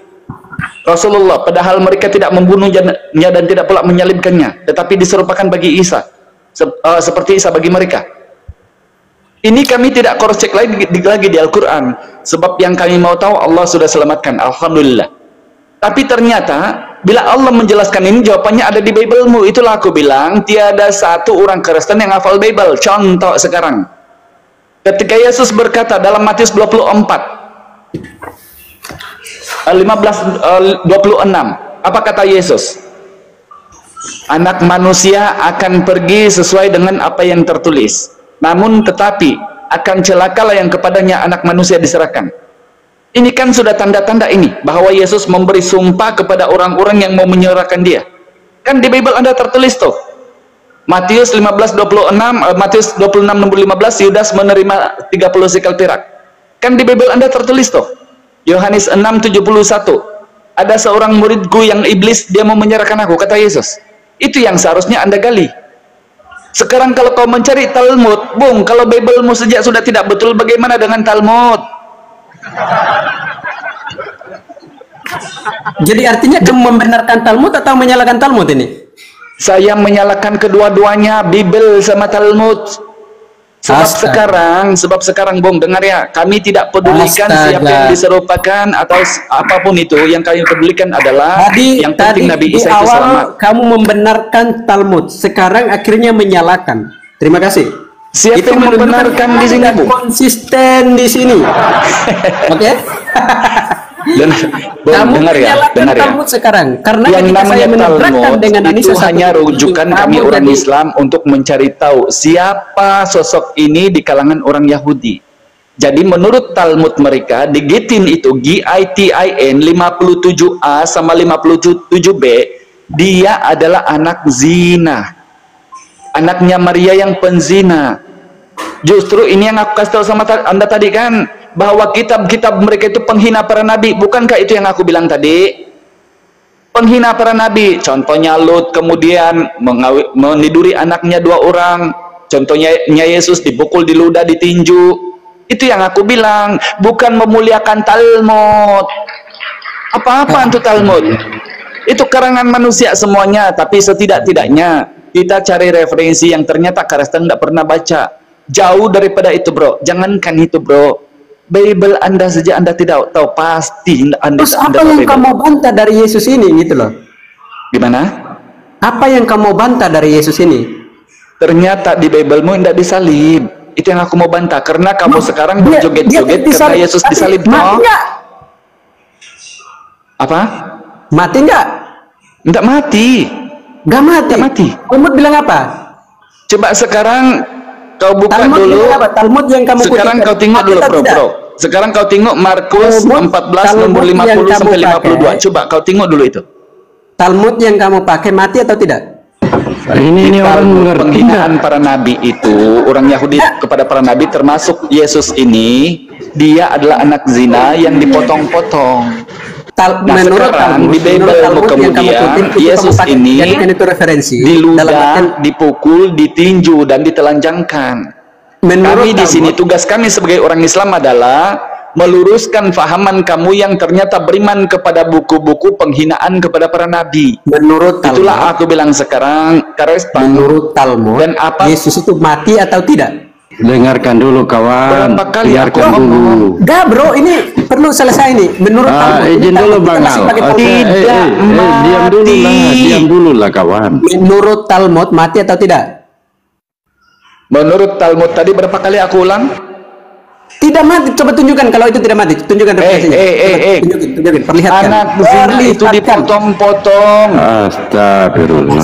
Rasulullah, padahal mereka tidak membunuhnya dan tidak pula menyalibkannya, tetapi diserupakan bagi Isa, seperti Isa bagi mereka. Ini kami tidak cross check lagi di Al-Quran, sebab yang kami mau tahu Allah sudah selamatkan, alhamdulillah. Tapi ternyata bila Allah menjelaskan ini, jawabannya ada di Bible-mu. Itulah aku bilang, tiada satu orang Kristen yang hafal Bible. Contoh sekarang, ketika Yesus berkata dalam Matius 15:26, apa kata Yesus? Anak manusia akan pergi sesuai dengan apa yang tertulis, namun tetapi akan celakalah yang kepadanya anak manusia diserahkan. Ini kan sudah tanda-tanda ini bahwa Yesus memberi sumpah kepada orang-orang yang mau menyerahkan dia. Kan di Bible Anda tertulis tuh. Matius 15:26, Matius 26:15, Yudas menerima 30 sikel perak. Kan di Bible Anda tertulis tuh. Yohanes 6:71, ada seorang muridku yang iblis, dia mau menyerahkan aku, kata Yesus. Itu yang seharusnya Anda gali. Sekarang kalau kau mencari Talmud, Bung, kalau Bible-mu sejak sudah tidak betul, bagaimana dengan Talmud? Jadi artinya kamu membenarkan Talmud atau menyalahkan Talmud ini? Saya menyalahkan kedua-duanya, Bible sama Talmud. Sebab sekarang Bung, dengar ya, kami tidak pedulikan siapa yang diserupakan atau apapun itu. Yang kami pedulikan adalah yang penting Nabi Isa itu selamat. Kamu membenarkan Talmud, sekarang akhirnya menyalahkan. Terima kasih. Siapa yang membenarkan di sini, Bu? Konsisten di sini. Oke? Kamu dengar ya, Talmud sekarang. Karena yang namanya Talmud dengan itu hanya rujukan kami orang Islam untuk mencari tahu siapa sosok ini di kalangan orang Yahudi. Jadi menurut Talmud mereka, di Gitin itu, Gitin 57A sama 57B, dia adalah anak zina. Anaknya Maria yang penzina. Justru ini yang aku kasih tahu sama Anda tadi kan, bahwa kitab-kitab mereka itu penghina para nabi. Bukankah itu yang aku bilang tadi? Penghina para nabi. Contohnya Lut, kemudian meniduri anaknya 2 orang. Contohnya Yesus dipukul, di ludah, ditinju. Itu yang aku bilang, bukan memuliakan Talmud. Apa-apa itu Talmud? Itu karangan manusia semuanya, tapi setidak-tidaknya kita cari referensi yang ternyata Kristen tidak pernah baca. Jauh daripada itu, bro. Jangankan itu, bro. Bible Anda saja Anda tidak tahu, pasti Anda. Terus apa yang kamu bantah dari Yesus ini, gitu loh? Gimana? Apa yang kamu bantah dari Yesus ini? Ternyata di Bible-mu tidak disalib. Itu yang aku mau bantah. Karena kamu sekarang berjoget-joget karena Yesus disalib. Mati nggak? Apa? Mati nggak? Tidak mati. Nggak mati. Nggak mati. Talmud bilang apa? Coba sekarang kau buka Talmud dulu. Talmud yang kamu sekarang kau tengok dulu, bro. Sekarang kau tengok Markus 14 nomor 50 sampai 52. Coba kau tengok dulu itu. Talmud yang kamu pakai mati atau tidak? Ini orang mengerti penghinaan para nabi itu, orang Yahudi kepada para nabi, termasuk Yesus ini, dia adalah anak zina yang dipotong-potong. Nah sekarang di Bible kemudian Yesus ini diludah, dipukul, ditinju, dan ditelanjangkan. Kami di sini, tugas kami sebagai orang Islam adalah meluruskan fahaman kamu yang ternyata beriman kepada buku-buku penghinaan kepada para nabi. Menurut Talmud, itulah aku bilang sekarang, menurut Talmud, dan apa Yesus itu mati atau tidak? Dengarkan dulu kawan. Berapa kali aku Dengarkan dulu. Enggak, bro, ini perlu selesai nih. Menurut Talmud, izin dulu Bang Al. Diam dulu lah kawan. Menurut Talmud mati atau tidak? Menurut Talmud tadi berapa kali aku ulang? Tidak mati. Coba tunjukkan kalau itu tidak mati. Tunjukkan referensinya. Tunjukin. Perlihatkan. Anak zina itu dipotong-potong. Astagfirullah.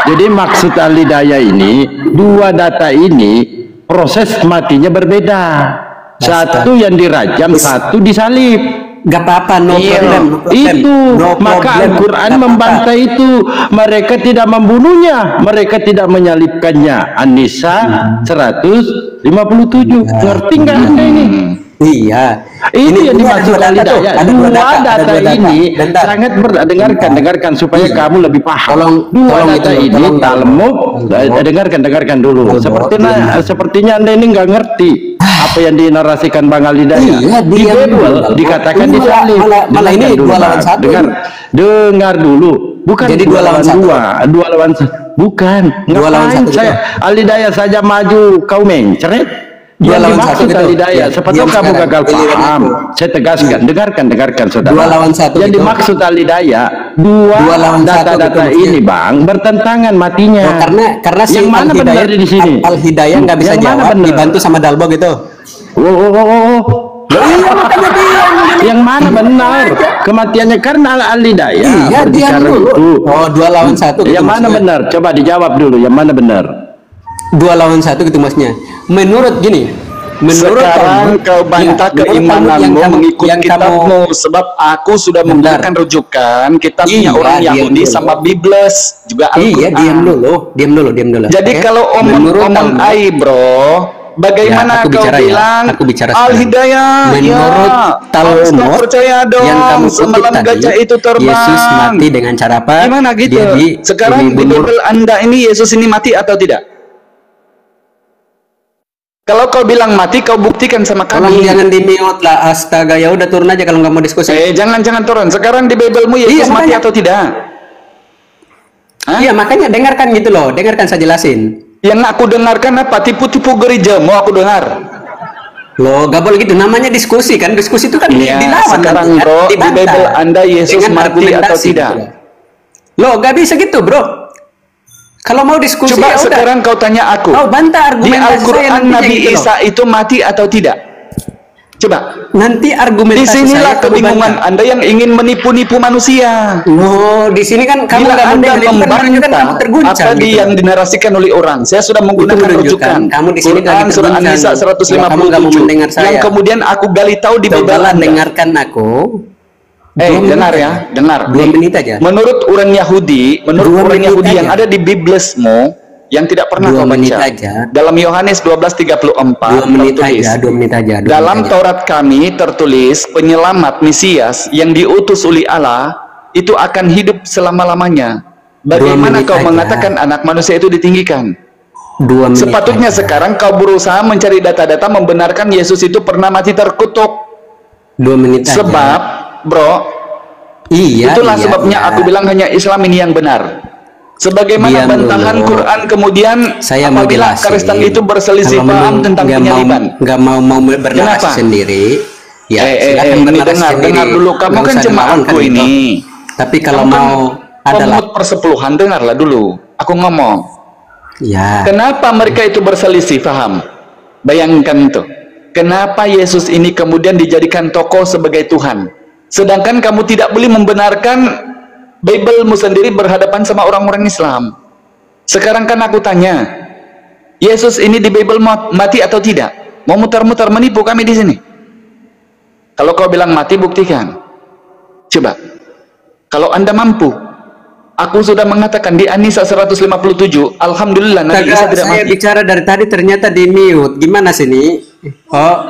Jadi maksud Al-Hidayah ini, 2 data ini proses matinya berbeda. Satu yang dirajam, satu disalib. Gak apa-apa, no problem. Itu maka Al-Quran membantah itu. Mereka tidak membunuhnya, mereka tidak menyalibkannya. An-Nisa 157. Ngerti nggak Anda ini? Iya. Ini yang dimaksud dua data tuh. Al-Hidayah. Ada Dua data ini Bentar. sangat dengarkan supaya kamu lebih paham. Dua tolong data itu, ini tolong, Talmud, tolong. dengarkan dulu. Sepertinya Anda ini nggak ngerti apa yang dinarasikan Bang Al-Hidayah. Iya, Di Bible dikatakan di salib. Malah ini Dengarkan dulu, 2 lawan Bang. 1. Dengar dulu. Bukan Jadi 2 lawan 1. 2 lawan 1. Bukan. 2 lawan 1 Ngapain saya Al-Hidayah saja maju kau mencret? 2 Yang lawan 1 dimaksud gitu. Al-Hidayah, Ya, siapa diam tahu kamu sekarang. gagal Giliran paham. aku. Saya tegaskan, dengarkan saudara. 2 lawan 1 Yang gitu. dimaksud Al-Hidayah, dua 2 lawan 1 data-data gitu ini, Bang, bertentangan matinya. Oh, karena si yang mana benar di sini? Al-Hidayah nggak bisa Yang mana jawab, benar? dibantu sama Dalbo gitu. Iya, makanya yang mana benar kematiannya karena Al-Hidayah Iya, diam berbicara dulu. itu. Oh, 2 lawan 1 gitu Yang mana maksudnya. benar? Coba dijawab dulu, yang mana benar? 2 lawan 1 gitu maksudnya. Menurut Sekarang Talmud, kau bantah ya, menurut Talmud keimananmu mengikut yang kitabmu, sebab aku sudah Bentar. memberikan rujukan kitabnya Iya, orang diam Yahudi dulu. sama Bibles juga Iya, Al-Quran. diam dulu. Jadi Oke? kalau Menurut omong Talmud, aib, bro, bagaimana Ya, aku kau bicara ya. bilang Aku bicara sekarang. Al-Hidayah? menurut harus kau Talmud percaya dong. yang kamu kutip Semalam tadi, gajah itu terbang. Yesus mati dengan cara apa? Gimana gitu? Dia Sekarang di dibunuh. Bible Anda ini Yesus ini mati atau tidak? Kalau kau bilang mati, kau buktikan sama Tolong kami. jangan di-mute lah, astaga, ya udah turun aja kalau nggak mau diskusi. Jangan turun. Sekarang di Biblemu Yesus Iya, mati makanya. atau tidak? Hah? Iya, makanya dengarkan gitu loh, dengarkan saya jelasin. Yang aku dengarkan apa? Tipu-tipu gereja mau aku dengar. Loh, gak boleh gitu, namanya diskusi kan, diskusi itu kan Iya, dilawan sekarang nanti, kan? bro, di Dibantah. Bible Anda Yesus Dengan mati argumentasi atau tidak? gitu. Loh, gak bisa gitu bro. Kalau mau diskusi Coba ya udah. sekarang kau tanya aku. Kau bantah Di argumentasi saya Al-Quran nantinya Nabi gitu loh. Isa itu mati atau tidak? Coba. Nanti argumentasi Disinilah saya kamu kebingungan bantah. Anda yang ingin menipu-nipu manusia. Oh, di sini kan kamu Bila nggak Anda mendengar, kan membantah kamu terguncang apa gitu. yang dinarasikan oleh orang, saya sudah menggunakan menunjukkan rujukan kamu di sini Quran lagi surah terguncang. An-Nisa Kalau kamu nggak mau mendengar 157 saya. yang kemudian aku gali tahu di Bible Cobalah Anda. dengarkan aku. 2 Dengar menit ya, aja. dengar. 2 menit aja. Menurut orang Yahudi, 2 orang menit Yahudi aja. yang ada di Biblesmu yang tidak pernah 2 kau menit baca. aja. Dalam Yohanes 12:34 2 menit tertulis, aja, 2 menit aja. 2 dalam menit aja. Taurat kami tertulis penyelamat Mesias yang diutus oleh Allah itu akan hidup selama-lamanya. Bagaimana menit kau aja. mengatakan anak manusia itu ditinggikan? 2 menit Sepatutnya aja. sekarang kau berusaha mencari data-data membenarkan Yesus itu pernah mati terkutuk. 2 menit aja. Sebab, bro, itulah sebabnya aku bilang hanya Islam ini yang benar. Sebagaimana Diam bantahan dulu. Quran kemudian Saya mau apabila jelasin. Kristen itu berselisih Kalau paham memang tentang nggak penyaliban. mau bernarasi Kenapa? sendiri, ya silakan ini bernarasi dengar sendiri. dulu. Kamu Nggak kan usah jemaatku melawan kan gitu. ini. Tapi kalau Kamu kan mau adalah pemungut persepuluhan, dengarlah dulu. Aku ngomong. ya Kenapa mereka itu berselisih paham? Bayangkan tuh. Kenapa Yesus ini kemudian dijadikan tokoh sebagai Tuhan? Sedangkan kamu tidak boleh membenarkan Biblemu sendiri berhadapan sama orang-orang Islam. Sekarang kan aku tanya, Yesus ini di Bible mati atau tidak? Mau muter-muter menipu kami di sini? Kalau kau bilang mati, buktikan. Coba. Kalau Anda mampu. Aku sudah mengatakan di An-Nisa 157, alhamdulillah Nabi Isa tidak saya mati. bicara dari tadi ternyata di mute. Gimana sih ini? Oh,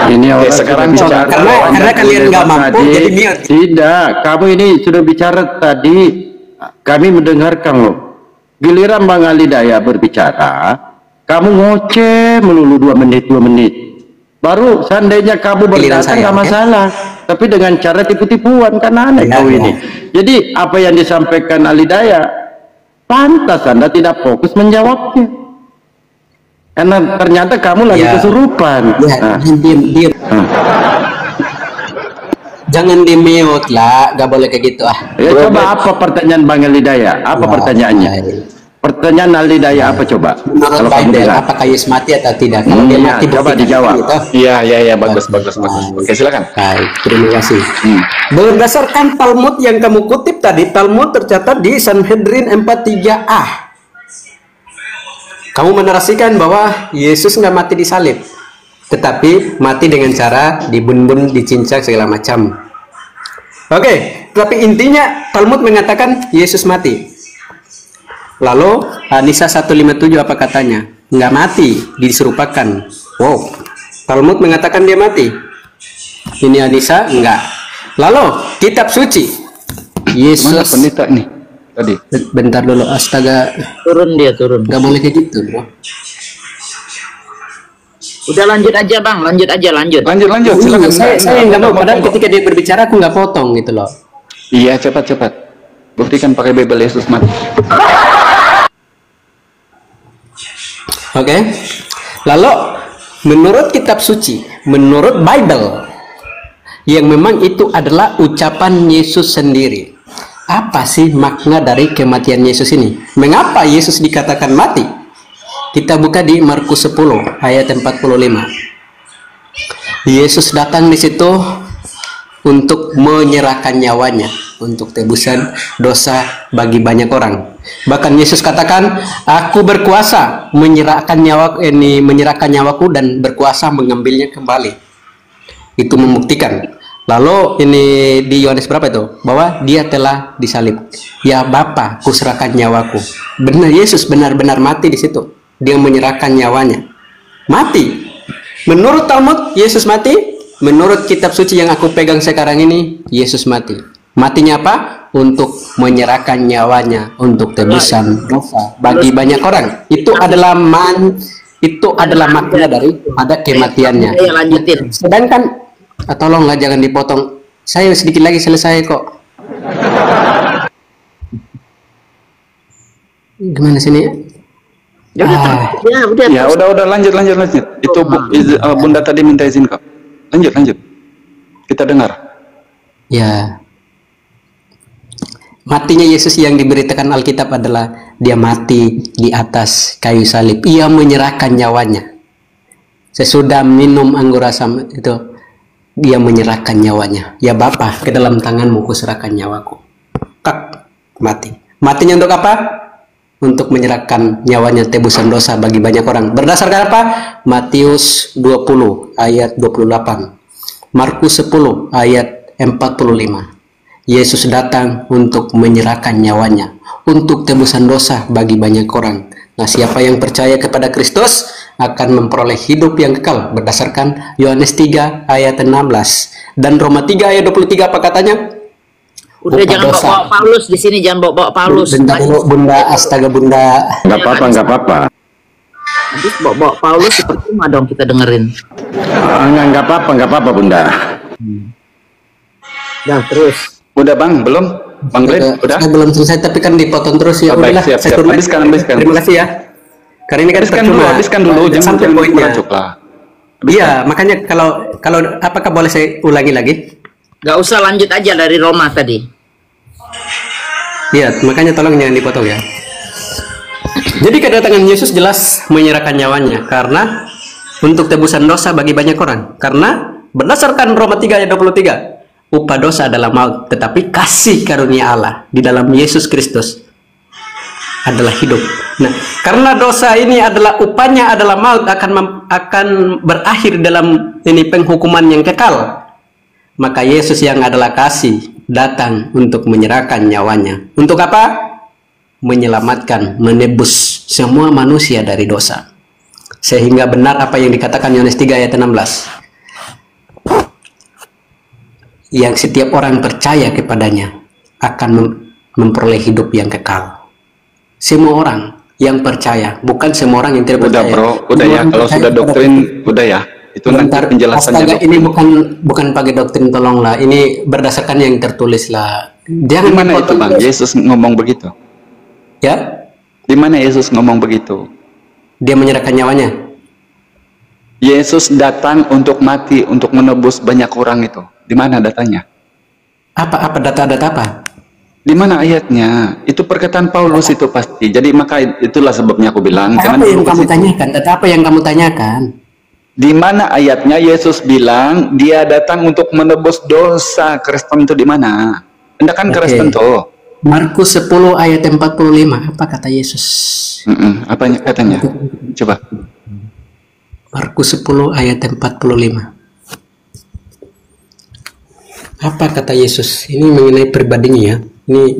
Ini orang sekarang sudah bicara. Karena kalian nggak mampu, tadi. jadi mute. Tidak, kamu ini sudah bicara tadi. Kami mendengarkan loh. Giliran Bang Al-Hidayah berbicara, kamu ngoceh melulu 2 menit. Baru seandainya kamu Giliran berdatang saya, nggak oke? masalah. Tapi dengan cara tipu-tipuan kan aneh Ya, kau ya. ini. Jadi apa yang disampaikan Al-Hidayah, pantas Anda tidak fokus menjawabnya. Karena ternyata kamu lagi Ya. kesurupan. ya, Nah. diam. Jangan di mute lah, nggak boleh kayak gitu ah. Ya, coba apa pertanyaan Bang Al-Hidayah? Apa Wah, pertanyaannya? baik. Pertanyaan Al-Hidayah apa coba? Menurut Kalau kamu Bible, bilang. apakah Yesus mati atau tidak? Kalau dia Iya, mati, coba buktikan dijawab. gitu. Iya, bagus. Oke, silakan. Baik, terima kasih. Berdasarkan Talmud yang kamu kutip tadi, Talmud tercatat di Sanhedrin 43a. Kamu menarasikan bahwa Yesus nggak mati di salib, tetapi mati dengan cara dibun-bun, dicincang segala macam. Oke, tapi intinya Talmud mengatakan Yesus mati. Lalu An-Nisa 157 apa katanya? Nggak mati, diserupakan. Wow. Talmud mengatakan dia mati. Ini Anissa enggak. Lalu kitab suci. Yesus. Mana pendeta nih tadi? Bentar dulu, astaga. Turun dia, turun. Enggak boleh kayak gitu, bro. Udah lanjut aja bang, lanjut aja, lanjut. Lanjut, Iya, silakan. saya nggak mau. Padahal ketika dia berbicara aku nggak potong gitu loh. Iya, cepat. Buktikan pakai Bible Yesus mati. Oke. Lalu menurut kitab suci, menurut Bible, yang memang itu adalah ucapan Yesus sendiri. Apa sih makna dari kematian Yesus ini? Mengapa Yesus dikatakan mati? Kita buka di Markus 10 ayat 45. Yesus datang di situ untuk menyerahkan nyawanya untuk tebusan dosa bagi banyak orang. Bahkan Yesus katakan, "Aku berkuasa menyerahkan nyawaku dan berkuasa mengambilnya kembali." Itu membuktikan. Lalu ini di Yohanes berapa itu? Bahwa dia telah disalib. Ya Bapa, kuserahkan nyawaku. Benar, Yesus benar-benar mati di situ. Dia menyerahkan nyawanya. Mati. Menurut Talmud, Yesus mati. Menurut kitab suci yang aku pegang sekarang ini, Yesus mati. Matinya apa? Untuk menyerahkan nyawanya untuk tebusan dosa bagi banyak orang. Itu adalah makna dari ada kematiannya. Ya, lanjutin. Sedangkan tolonglah jangan dipotong. Saya sedikit lagi selesai kok. Gimana sini? Ya udah. Ya udah lanjut. Itu Bunda tadi minta izin kok. Lanjut. Kita dengar. Ya. Matinya Yesus yang diberitakan Alkitab adalah dia mati di atas kayu salib. Ia menyerahkan nyawanya. Sesudah minum anggur asam itu, dia menyerahkan nyawanya. Ya Bapa, ke dalam tanganmu kuserahkan nyawaku. Kak, mati. Matinya untuk apa? Untuk menyerahkan nyawanya tebusan dosa bagi banyak orang. Berdasarkan apa? Matius 20 ayat 28. Markus 10 ayat 45. Yesus datang untuk menyerahkan nyawanya untuk tebusan dosa bagi banyak orang. Nah, siapa yang percaya kepada Kristus akan memperoleh hidup yang kekal berdasarkan Yohanes 3 ayat 16 dan Roma 3 ayat 23. Apa katanya? Udah jangan bawa Paulus di sini, jangan bawa Paulus. Bentar dulu, Bunda, astaga Bunda. Nggak apa-apa. Habis bawa Paulus seperti mana dong kita dengerin. Nggak apa-apa Bunda. Dah terus. Udah Bang, belum? Bang Glenn, udah? Saya belum selesai tapi kan dipotong terus ya. Baik, Udahlah, siap. Habiskan. Terima kasih ya. Karena ini kan Habiskan dulu, jangan poinnya. lah. Iya, makanya kalau apakah boleh saya ulangi lagi? Gak usah, lanjut aja dari Roma tadi. Iya, makanya tolong jangan dipotong ya. Jadi kedatangan Yesus jelas menyerahkan nyawanya karena untuk tebusan dosa bagi banyak orang. Karena berdasarkan Roma 3 ayat 23, upah dosa adalah maut, tetapi kasih karunia Allah di dalam Yesus Kristus adalah hidup. Nah, karena dosa ini adalah upahnya adalah maut, akan berakhir dalam ini penghukuman yang kekal. Maka Yesus yang adalah kasih datang untuk menyerahkan nyawanya. Untuk apa? Menyelamatkan, menebus semua manusia dari dosa. Sehingga benar apa yang dikatakan Yohanes 3 ayat 16. Yang setiap orang percaya kepadanya akan memperoleh hidup yang kekal. Semua orang yang percaya, bukan semua orang yang tidak percaya. Udah bro, udah ya. Kalau sudah doktrin, udah ya. Itu nanti penjelasannya. Astaga, ini bukan pakai doktrin, tolonglah. Ini berdasarkan yang tertulis lah. Di mana itu Bang? Yesus ngomong begitu? Ya? Di mana Yesus ngomong begitu? Dia menyerahkan nyawanya. Yesus datang untuk mati, untuk menebus banyak orang itu. Di mana datanya? Apa data-data apa? Di mana ayatnya? Itu perkataan Paulus itu pasti. Jadi maka itulah sebabnya aku bilang. Apa yang kamu tanyakan? Data apa yang kamu tanyakan? Di mana ayatnya Yesus bilang dia datang untuk menebus dosa? Kristen itu di mana? Anda kan Kristen tuh. Markus 10 ayat 45. Apa kata Yesus? Apa katanya? Coba. Markus 10 ayat 45. Apa kata Yesus? Ini mengenai pribadinya ya. Ini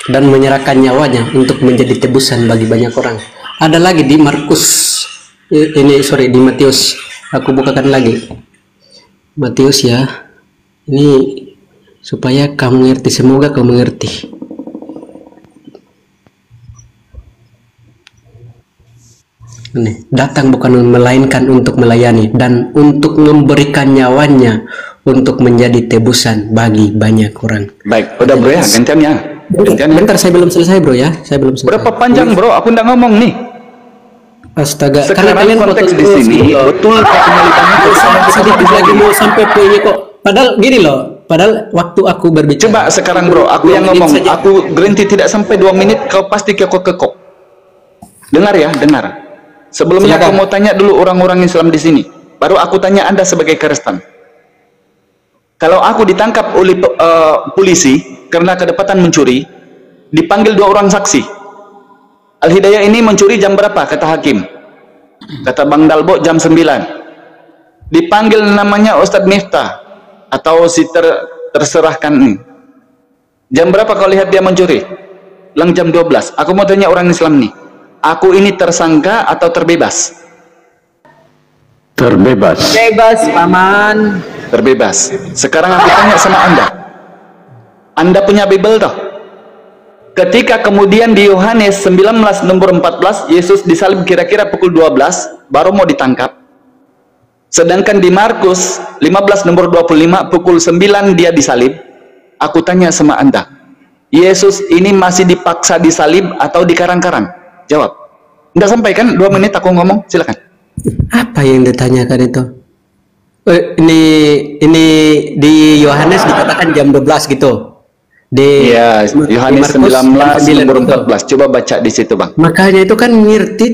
dan menyerahkan nyawanya untuk menjadi tebusan bagi banyak orang. Ada lagi di Markus, ini sorry, di Matius. Aku bukakan lagi Matius ya. Ini supaya kamu mengerti, semoga kamu mengerti. Ini datang bukan melainkan untuk melayani dan untuk memberikan nyawanya untuk menjadi tebusan bagi banyak orang. Baik, udah bro ya, gantian ya. Bentar, saya belum selesai bro ya. Saya belum selesai. Berapa panjang bro? Aku nggak ngomong nih. Astaga, Sekarang konteks di sini betul sedikit lagi mau sampai poinnya kok. Padahal gini loh, padahal waktu aku berbicara. Coba sekarang bro, aku yang ngomong. Aku berhenti tidak sampai 2 menit, kau pasti kekok-kekok. Dengar ya, dengar. Sebelumnya aku mau tanya dulu orang-orang Islam di sini. Baru aku tanya Anda sebagai Kristen. Kalau aku ditangkap oleh polisi karena kedapatan mencuri, dipanggil 2 orang saksi. Al-Hidayah ini mencuri jam berapa? Kata hakim. Kata Bang Dalbo jam 9. Dipanggil namanya Ustadz Miftah atau si terserahkan ini. Jam berapa kau lihat dia mencuri? Bilang jam 12. Aku mau tanya orang Islam nih. Aku ini tersangka atau terbebas? Terbebas. Bebas, Paman. Terbebas. Sekarang aku tanya sama Anda. Anda punya Bible toh? Ketika kemudian di Yohanes 19 nomor 14 Yesus disalib kira-kira pukul 12 baru mau ditangkap. Sedangkan di Markus 15 nomor 25 pukul 9 dia disalib. Aku tanya sama Anda, Yesus ini masih dipaksa disalib atau dikarang-karang? Jawab. Anda sampaikan 2 menit aku ngomong, silakan. Apa yang ditanyakan itu? Ini di Yohanes dikatakan jam 12 gitu. Di Yohanes 19 nomor 14. Coba baca di situ, Bang. Makanya itu kan ngerti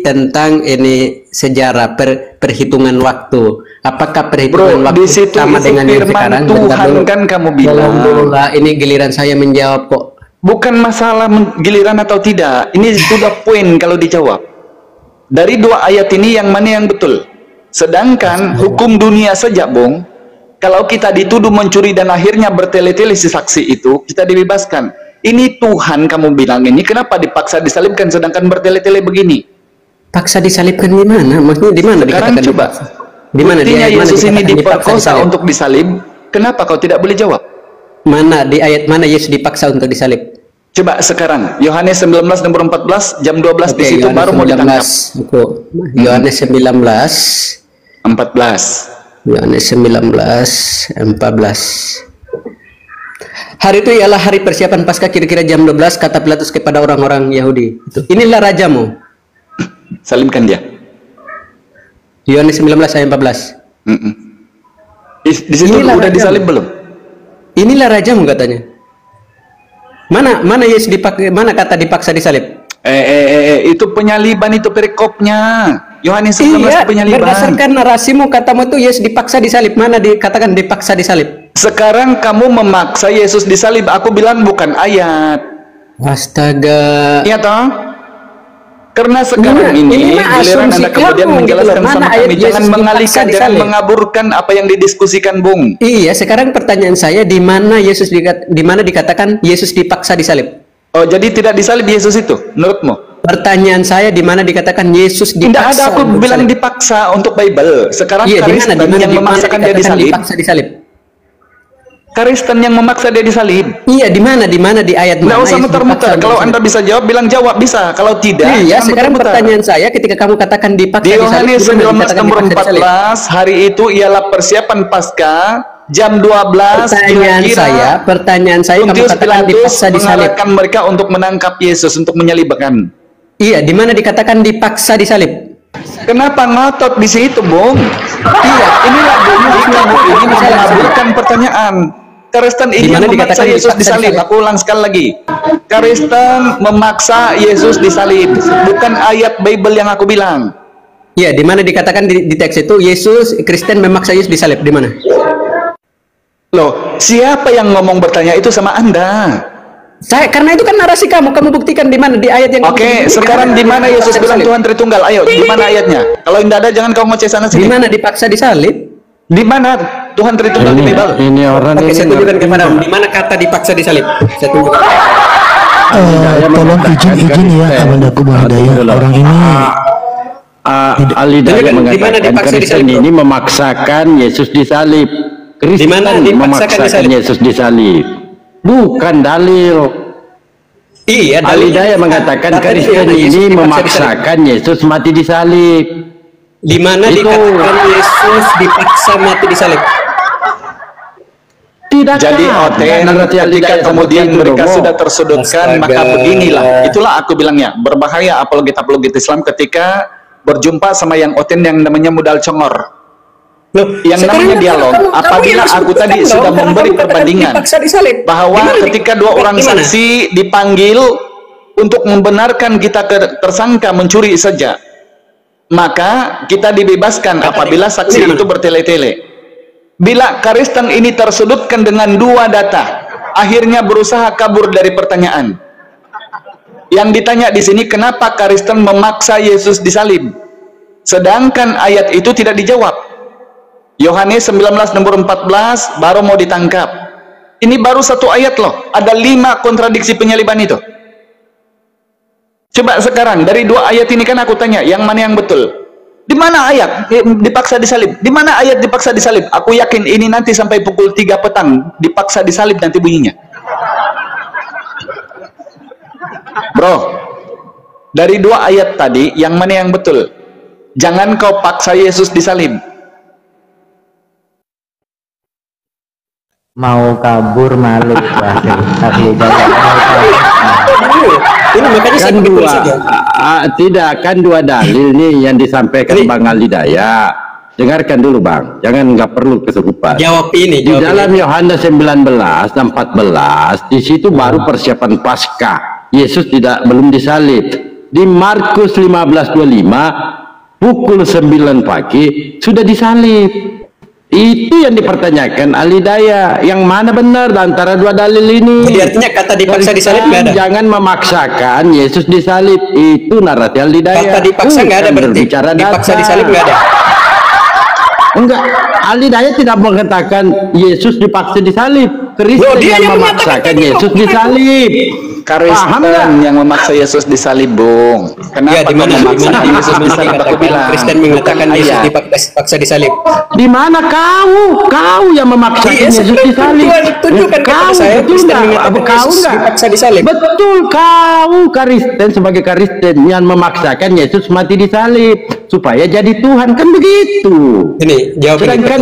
tentang ini sejarah perhitungan waktu. Apakah perhitungan waktu sama dengan yang sekarang? Tuhan kan kamu bilang. Ini giliran saya menjawab kok. Bukan masalah giliran atau tidak. Ini sudah poin kalau dijawab. Dari 2 ayat ini yang mana yang betul? Sedangkan hukum dunia saja, Bung. Kalau kita dituduh mencuri dan akhirnya bertele-tele si saksi itu, kita dibebaskan. Ini Tuhan kamu bilang ini, kenapa dipaksa disalibkan sedangkan bertele-tele begini? Paksa disalibkan di mana? Maksudnya di mana? Sekarang coba. Di mana dia Yesus ini diperkosa untuk disalib? Kenapa kau tidak boleh jawab? Mana di ayat mana Yesus dipaksa untuk disalib? Coba sekarang Yohanes 19 nomor 14 jam 12 di situ baru mau ditangkap. Yohanes 19 14. Yohanes 19 14. Hari itu ialah hari persiapan Paskah kira-kira jam 12, kata Pilatus kepada orang-orang Yahudi. Inilah rajamu. Salimkan dia. Yohanes 19 ayat 14. Di situ udah disalib belum? Inilah rajamu katanya. Mana Yesus dipakai? Mana kata dipaksa disalib? Itu penyaliban, itu perikopnya. Yohanes 19 penyaliban. Berdasarkan narasimu katamu itu Yesus dipaksa disalib. Mana dikatakan dipaksa disalib? Sekarang kamu memaksa Yesus disalib. Aku bilang bukan ayat. Astaga. Iya toh? Karena sekarang ini giliran Anda kemudian menjelaskan sama kami, jangan mengalihkan, jangan mengaburkan apa yang didiskusikan, Bung. Iya, sekarang pertanyaan saya, di mana dikatakan Yesus dipaksa disalib? Oh, jadi tidak disalib Yesus itu menurutmu? Pertanyaan saya, di mana dikatakan Yesus dipaksa? Tidak ada, aku bilang dipaksa untuk Bible. Sekarang Kristen yang memaksakan dia disalib. Kristen yang memaksa dia disalib. Iya, di mana di ayat mana? Nggak usah muter-muter. Kalau Anda bisa jawab, bilang jawab, bisa. Kalau tidak, iya. Sekarang pertanyaan saya, ketika kamu katakan dipaksa di disalib, Yohanes 19 nomor 14, hari itu ialah persiapan Paskah, jam 12. Pertanyaan saya, kamu katakan dipaksa disalib. Mengarahkan mereka untuk menangkap Yesus, untuk menyalibkan. Iya, di mana dikatakan dipaksa disalib? Kenapa ngotot di situ, Bung? Iya, inilah Bung, kamu ini mengaburkan pertanyaan. Kristen ini memaksa Yesus disalib. Aku ulang sekali lagi. Kristen memaksa Yesus disalib. Bukan ayat Bible yang aku bilang. Iya, di mana dikatakan di teks itu Yesus, Kristen memaksa Yesus disalib? Di mana? Loh, siapa yang ngomong bertanya itu sama Anda? Karena itu kan narasi kamu buktikan di mana di ayat yang. Oke, sekarang di mana Yesus bilang Tuhan Tritunggal? Ayo, di mana ayatnya? Kalau tidak ada jangan kau ngoceh sana sini. Di mana dipaksa disalib? Di mana? Tuhan Tritunggal di Bible. Ini orang Oke, ini saya tunjukkan kepada di mana kata dipaksa disalib. Saya tunjukkan. Tolong izin ya Abang Hidayah, orang ini Al-Hidayah Di mana mengatakan dipaksa Kristen disalib, ini memaksakan Yesus disalib. Kristen Di mana dipaksakan memaksakan disalib? Yesus disalib. Bukan dalil. Iya, Al-Hidayah mengatakan Kata di Kristen mana Yesus ini dipaksa disalib? memaksakan Yesus mati disalib. Di mana Itu. dikatakan Yesus dipaksa mati disalib? Tidak. Jadi Oten, ketika kemudian mereka sudah tersudutkan, Astaga. maka beginilah. Itulah aku bilangnya, berbahaya apologet Islam ketika berjumpa sama yang Oten yang namanya modal congor. Loh, Yang sekarang namanya kan dialog, kamu apabila yang aku sebutkan tadi dong, sudah karena memberi kamu katakan perbandingan dipaksa disalib. bahwa Gimana di- ketika dua orang gimana? saksi dipanggil untuk membenarkan kita tersangka mencuri saja, maka kita dibebaskan apabila saksi gimana? itu bertele-tele. Bila Kristen ini tersudutkan dengan dua data, akhirnya berusaha kabur dari pertanyaan. Yang ditanya di sini, kenapa Kristen memaksa Yesus disalib? Sedangkan ayat itu tidak dijawab. Yohanes 19 nomor 14 baru mau ditangkap. Ini baru satu ayat loh. Ada 5 kontradiksi penyaliban itu. Coba sekarang dari 2 ayat ini kan aku tanya, yang mana yang betul? Di mana ayat dipaksa disalib? Di mana ayat dipaksa disalib? Aku yakin ini nanti sampai pukul 3 petang dipaksa disalib nanti bunyinya. Bro, dari 2 ayat tadi yang mana yang betul? Jangan kau paksa Yesus disalib. Mau kabur malu ya, Al-Hidayah mau kabur. Ini makanya saya Kan begitu dua, saja. tidak kan dua dalil nih yang disampaikan Bang Al-Hidayah. Dengarkan dulu Bang, jangan nggak perlu kesurupan. Jawab ini, Di jawab dalam ini. Yohanes 19 dan 14 di situ baru persiapan Paskah. Yesus belum disalib. Di Markus 15:25 pukul 9 pagi sudah disalib. Itu yang dipertanyakan Al-Hidayah, yang mana benar antara dua dalil ini? Jadi artinya kata dipaksa disalib nggak ada? Jangan memaksakan Yesus disalib. Itu narasi Al-Hidayah. Kata dipaksa nggak ada Bukan berarti? berbicara Dipaksa data. disalib nggak ada? Enggak, Al-Hidayah tidak mengatakan Yesus dipaksa disalib. Kristen Loh, dia yang yang memaksakan menyatakan Yesus tadi, disalib. Paham Kristen nggak? yang memaksa Yesus disalib, Bung. Ya, Kenapa di mana? kau Di mana? memaksakan Yesus disalib? Aku bilang. Kristen mengatakan Bukan Yesus ayat. dipaksa disalib. Di mana kau yang memaksakan Iya, Yesus sudah disalib? tunjukkan kepada Kau saya, betul Kristen nggak? mengatakan Kau Yesus nggak? dipaksa disalib. Betul, kau Kristen sebagai Kristen yang memaksakan Yesus mati disalib supaya jadi Tuhan, kan begitu. Ini jawab ini. Sedangkan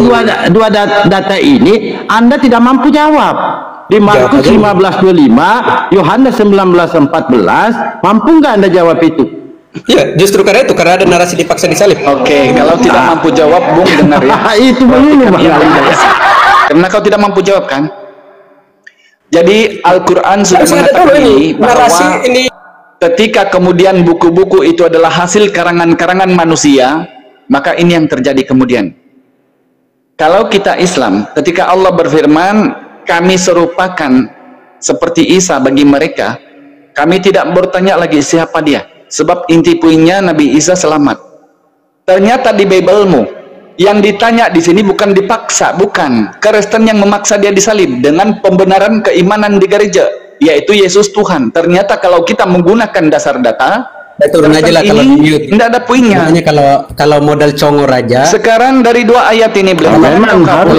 dua data ini Anda tidak mampu jawab. Di Markus Jawab 15:25, Yohanes 19:14, mampu nggak Anda jawab itu? Ya, justru karena itu, karena ada narasi dipaksa disalib. Oke, kalau tidak mampu jawab, Bung, dengar ya. Itu belum Bang. Karena kau tidak mampu jawab kan? Jadi Al-Quran sudah Harus ada mengatakan dulu ini narasi bahwa ini. ketika kemudian buku-buku itu adalah hasil karangan-karangan manusia, maka ini yang terjadi kemudian. Kalau kita Islam, ketika Allah berfirman, kami serupakan seperti Isa bagi mereka, kami tidak bertanya lagi siapa dia, sebab inti poinnya Nabi Isa selamat. Ternyata di Bible-mu yang ditanya di sini bukan dipaksa, bukan Kristen yang memaksa dia disalib dengan pembenaran keimanan di gereja, yaitu Yesus Tuhan. Ternyata kalau kita menggunakan dasar data, Turun aja lah kalau di mute. tidak ada poinnya. Makanya kalau modal congor aja. Sekarang dari 2 ayat ini belum memang harus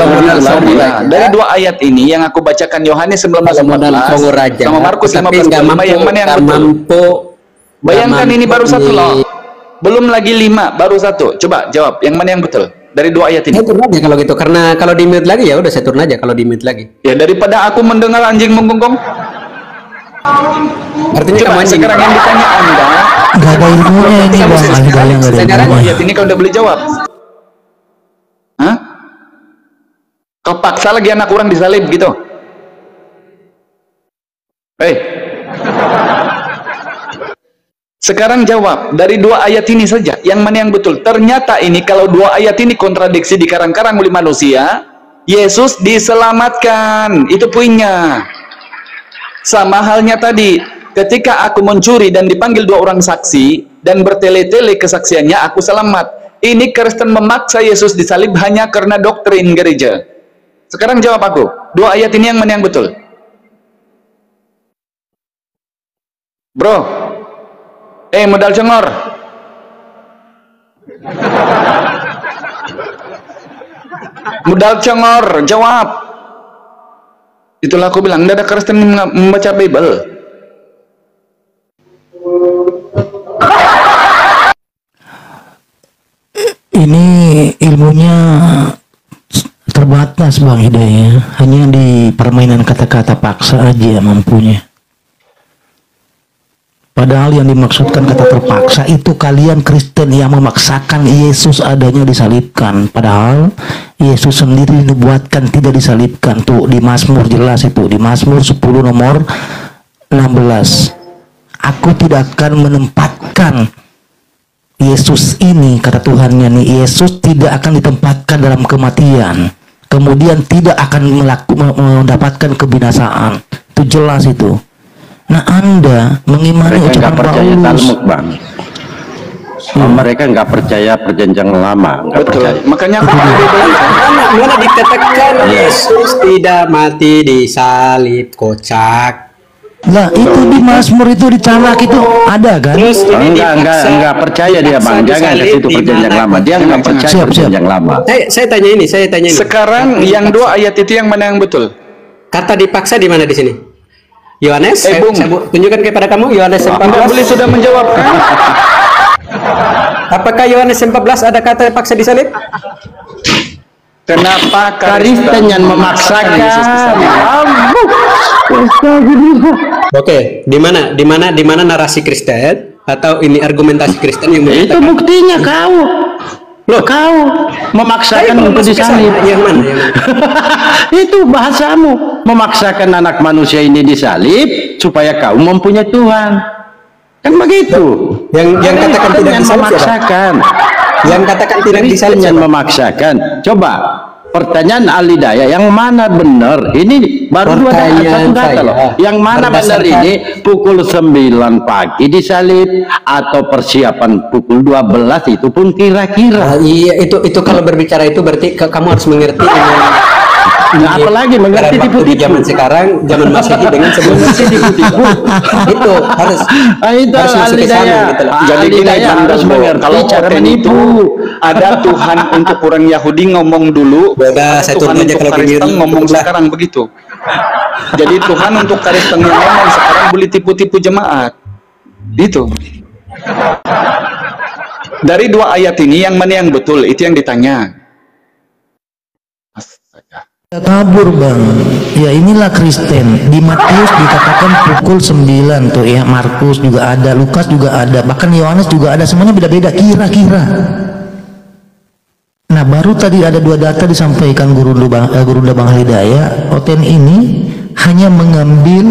dari 2 ayat ini yang aku bacakan Yohanes 19 Kalau modal congor aja. sama Markus tapi 15 nggak mampu, yang mana yang nggak betul? mampu. Bayangkan nggak ini baru mampu satu nih. loh. Belum lagi 5, baru 1. Coba jawab, yang mana yang betul? Dari 2 ayat ini. Saya turun aja kalau gitu, karena kalau di mute lagi ya udah saya turun aja kalau di mute lagi. Ya daripada aku mendengar anjing menggonggong. Artinya Coba kamu anjing. sekarang yang ditanya Anda, Gak ada ilmunya ini Bang Al-Hidayah, gak ada ilmunya. ayat ini kau udah boleh jawab. Hah? Kau paksa lagi anak orang disalib gitu? Sekarang jawab, dari 2 ayat ini saja, yang mana yang betul? Ternyata ini, kalau 2 ayat ini kontradiksi dikarang-karang oleh manusia, Yesus diselamatkan, itu poinnya. Sama halnya tadi, ketika aku mencuri dan dipanggil 2 orang saksi, dan bertele-tele kesaksiannya, aku selamat. Ini Kristen memaksa Yesus disalib hanya karena doktrin gereja. Sekarang jawab aku. Dua ayat ini yang mana yang betul? Bro. Modal cengor. Modal cengor, jawab. Itulah aku bilang, tidak ada Kristen membaca Bible. Ini ilmunya terbatas Bang Hidayah, hanya di permainan kata-kata paksa aja mampunya. Padahal yang dimaksudkan kata terpaksa itu kalian Kristen yang memaksakan Yesus adanya disalibkan. Padahal Yesus sendiri dinubuatkan tidak disalibkan. Tuh di Mazmur jelas itu, di Mazmur 10 nomor 16. Aku tidak akan menempatkan Yesus ini, kata Tuhannya nih, Yesus tidak akan ditempatkan dalam kematian, kemudian tidak akan mendapatkan kebinasaan. Itu jelas itu. Nah, Anda mengimani ucapan Paulus. Talmud, Bang. Mereka nggak percaya perjanjian lama, nggak percaya. Makanya aku mana dikatakan Yesus tidak mati disalib, kocak. Lah itu di Mazmur itu di Tanak itu ada kan? Terus Enggak percaya dia, Bang. Jangan ke situ perjanjian lama. Dia nggak percaya perjanjian lama. Saya tanya ini. Sekarang yang dua ayat itu yang mana yang betul? Kata dipaksa di mana di sini? Yohanes, saya tunjukkan kepada kamu Yohanes 14. Boleh sudah menjawab. Apakah Yohanes 14 ada kata paksa disalib? Kenapa Kristen yang memaksakan? Oke, di mana narasi Kristen atau ini argumentasi Kristen yang itu buktinya kau memaksakan untuk disalib. Yang mana? Itu bahasamu, memaksakan anak manusia ini disalib supaya kau mempunyai Tuhan. Kan begitu. Yang katakan tidak disalib memaksakan. Yang katakan tidak disalib yang memaksakan. Coba pertanyaan Al-Hidayah, yang mana benar? Ini baru satu kata loh. Yang mana benar ini pukul 9 pagi disalib atau persiapan pukul 12 itu pun kira-kira. Iya, itu kalau berbicara itu berarti kamu harus mengerti apalagi mengerti tipu-tipu zaman sekarang, zaman Masehi dengan sebelum Masehi tipu-tipu. Itu harus masuk ke sana gitu. Jadi gini, harus mengerti kalau cara menipu. Ada Tuhan untuk orang Yahudi ngomong dulu, Tuhan untuk Kristen ngomong sekarang begitu. Jadi Tuhan untuk Kristen yang ngomong sekarang boleh tipu-tipu jemaat. Itu. Dari dua ayat ini yang mana yang betul? Itu yang ditanya. Kabur Bang. Ya inilah Kristen. Di Matius dikatakan pukul 9 tuh ya. Markus juga ada, Lukas juga ada, bahkan Yohanes juga ada. Semuanya beda-beda kira-kira. Nah, baru tadi ada dua data disampaikan Gurunda Bang Hidayah. Oten ini hanya mengambil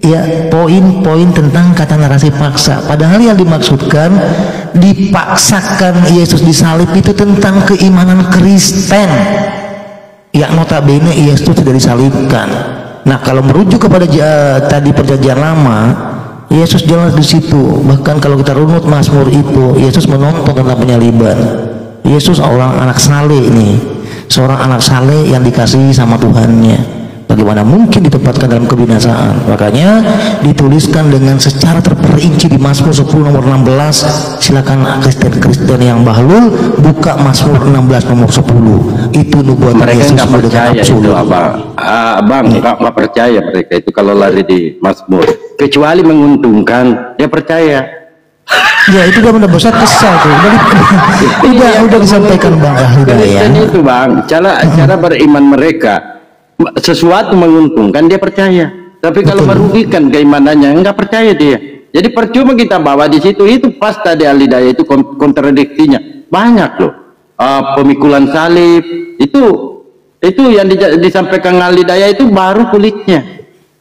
ya poin-poin tentang kata narasi paksa. Padahal yang dimaksudkan dipaksakan Yesus disalib itu tentang keimanan Kristen. Yang notabene Yesus tidak disalibkan. Nah, kalau merujuk kepada tadi perjanjian lama, Yesus jelas di situ. Bahkan kalau kita runut Mazmur itu, Yesus menonton tentang penyaliban. Yesus orang anak saleh ini, seorang anak saleh yang dikasihi sama Tuhannya. Bagaimana mungkin ditempatkan dalam kebinasaan? Makanya dituliskan dengan secara terperinci di Mazmur 10 nomor 16. Silakan Kristen yang bahlul buka Mazmur 16 nomor 10. Itu nubuatan Yesus dengan absolut. Abang nggak percaya mereka itu kalau lari di Mazmur, kecuali menguntungkan dia percaya. Ya itu udah besar kesal tuh. Udah disampaikan Bang Hidayah. Itu Bang, cara beriman mereka. Sesuatu menguntungkan dia percaya, tapi kalau merugikan keimanannya nggak percaya dia. Jadi percuma kita bawa di situ. Itu pas tadi Al-Hidayah itu kontradiksinya banyak loh. Pemikulan salib itu yang disampaikan Al-Hidayah itu baru kulitnya,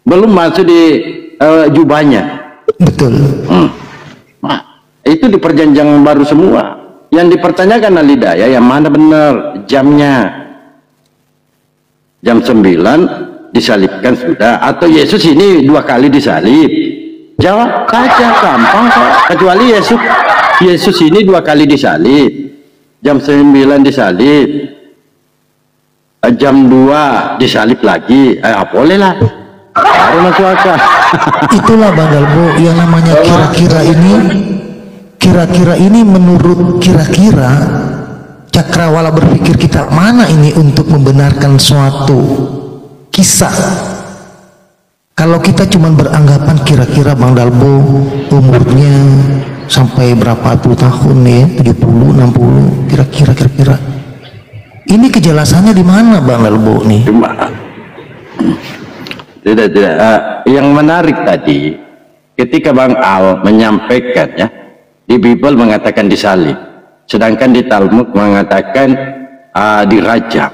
belum masuk di jubahnya. Betul. Nah, itu di perjanjian baru semua. Yang dipertanyakan Al-Hidayah yang mana benar jamnya. Jam 9 disalibkan sudah, atau Yesus ini 2 kali disalib? Jawab saja, gampang kok. Kecuali Yesus ini 2 kali disalib, jam 9 disalib, jam 2 disalib lagi, boleh lah, baru masuk akal. Itulah Bang Dalbo yang namanya kira-kira ini menurut kira-kira cakrawala berpikir kita mana ini untuk membenarkan suatu kisah. Kalau kita cuma beranggapan kira-kira Bang Dalbo umurnya sampai berapa puluh tahun nih, 70, 60, kira-kira ini kejelasannya di mana Bang Dalbo nih? Tidak. Yang menarik tadi, ketika Bang Al menyampaikan ya, di Bible mengatakan disalib, sedangkan di Talmud mengatakan dirajam.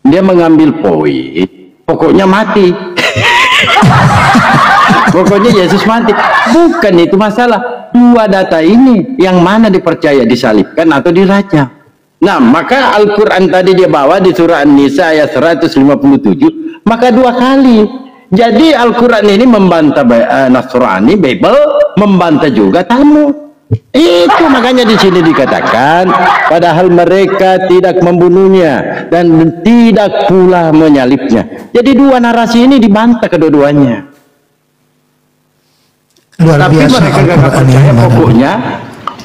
Dia mengambil poin, pokoknya mati. Pokoknya Yesus mati. Bukan itu masalah. Dua data ini, yang mana dipercaya disalibkan atau dirajam? Nah, maka Al-Quran tadi dia bawa di surah An-Nisa ayat 157, maka dua kali. Jadi Al-Quran ini membantah Nasrani, Bible membantah juga Talmud. Itu makanya di sini dikatakan, padahal mereka tidak membunuhnya dan tidak pula menyalibnya. Jadi dua narasi ini dibantah kedua-duanya. Tapi mereka gak percaya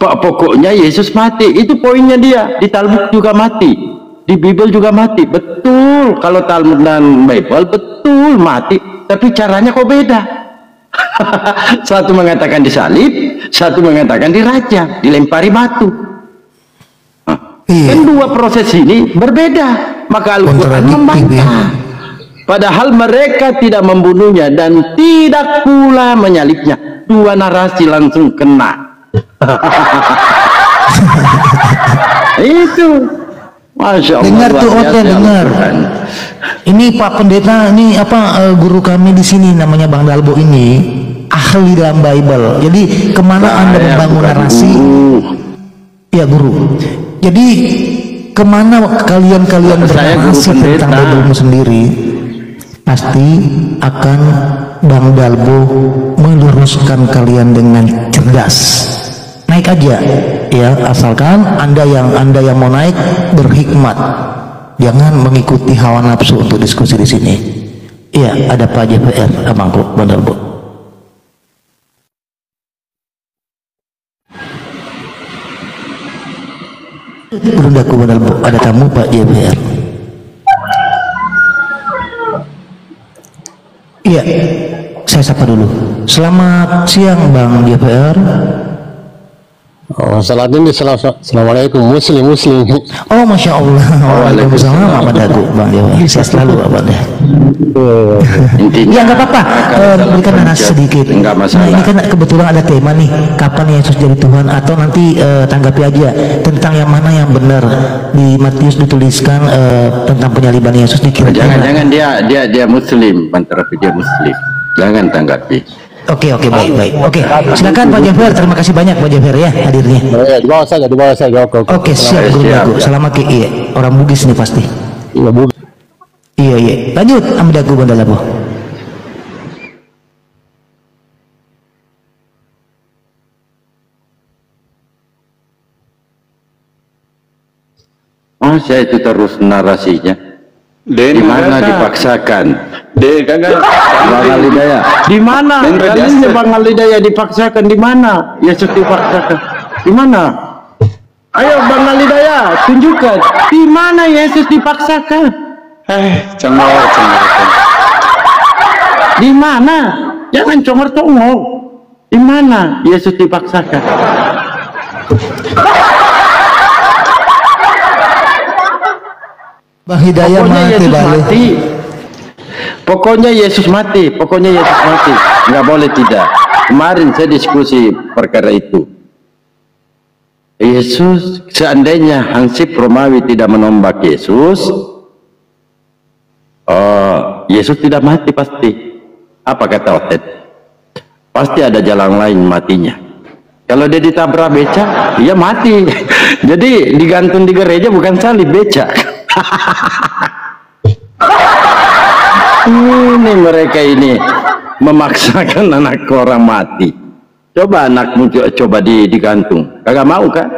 pokoknya Yesus mati. Itu poinnya dia. Di Talmud juga mati, di Bible juga mati. Betul, kalau Talmud dan Bible betul mati, tapi caranya kok beda. Satu mengatakan disalib, satu mengatakan dirajam, dilempari batu. Kan dua proses ini berbeda. Maka Al-Quran membantah, padahal mereka tidak membunuhnya dan tidak pula menyalibnya. Dua narasi langsung kena. Itu Masya Allah. Dengar tuh Oten, dengar. Ini Pak Pendeta, ini apa guru kami di sini namanya Bang Dalbo ini ahli dalam Bible. Jadi kemana Anda membangun narasi? Ya guru. Jadi kemana kalian bernarasi tentang Bible sendiri, pasti akan Bang Dalbo meluruskan kalian dengan cerdas. Naik aja ya, asalkan anda yang mau naik berhikmat, jangan mengikuti hawa nafsu untuk diskusi di sini. Iya, ada Pak JPR, abangku Bang Dalbo. Berundaku Bang Dalbo, ada tamu Pak JPR. Iya, saya sapa dulu. Selamat siang Bang JPR. Oh, salat ini assalamualaikum muslim. Oh, masya Allah. Waalaikumsalam Pak Dagu Bang Dewa. Saya selalu Pak Dah. Ya nggak apa-apa. Berikan narasi sedikit. Enggak masalah. Nah, ini kan kebetulan ada tema nih. Kapan Yesus jadi Tuhan? Atau nanti tanggapi aja tentang yang mana yang benar. Di Matius dituliskan tentang penyaliban Yesus. Jangan dia Muslim, tetapi dia Muslim. Jangan tanggapi. Oke, baik. Oke, silakan Pak Jafar. Terima kasih banyak Pak Jafar ya hadirnya. Di bawah saja. Oke, siap Guru Dagu. Selamat iya. Orang Bugis nih pasti. Iya, Bugis. Iya. Lanjut Amdagu Bang Dalbo. Saya itu terus narasinya. Di mana dipaksakan? Bang Alidaya. Di mana? Kalian Bang Alidaya dipaksakan di mana? Yesus dipaksakan. Di mana? Ayo Bang Alidaya, tunjukkan di mana Yesus dipaksakan. Congor. Di mana? Jangan congor-congor. Di mana Yesus dipaksakan? Bang Hidayah mati. Pokoknya Yesus mati. Nggak boleh tidak. Kemarin saya diskusi perkara itu. Yesus, seandainya Hansip Romawi tidak menombak Yesus, Yesus tidak mati pasti. Apa kata Otet? Pasti ada jalan lain matinya. Kalau dia ditabrak beca, dia mati. Jadi digantung di gereja bukan salib, beca. Ini mereka ini memaksakan anak orang mati. Coba anakmu coba digantung, kagak mau kan?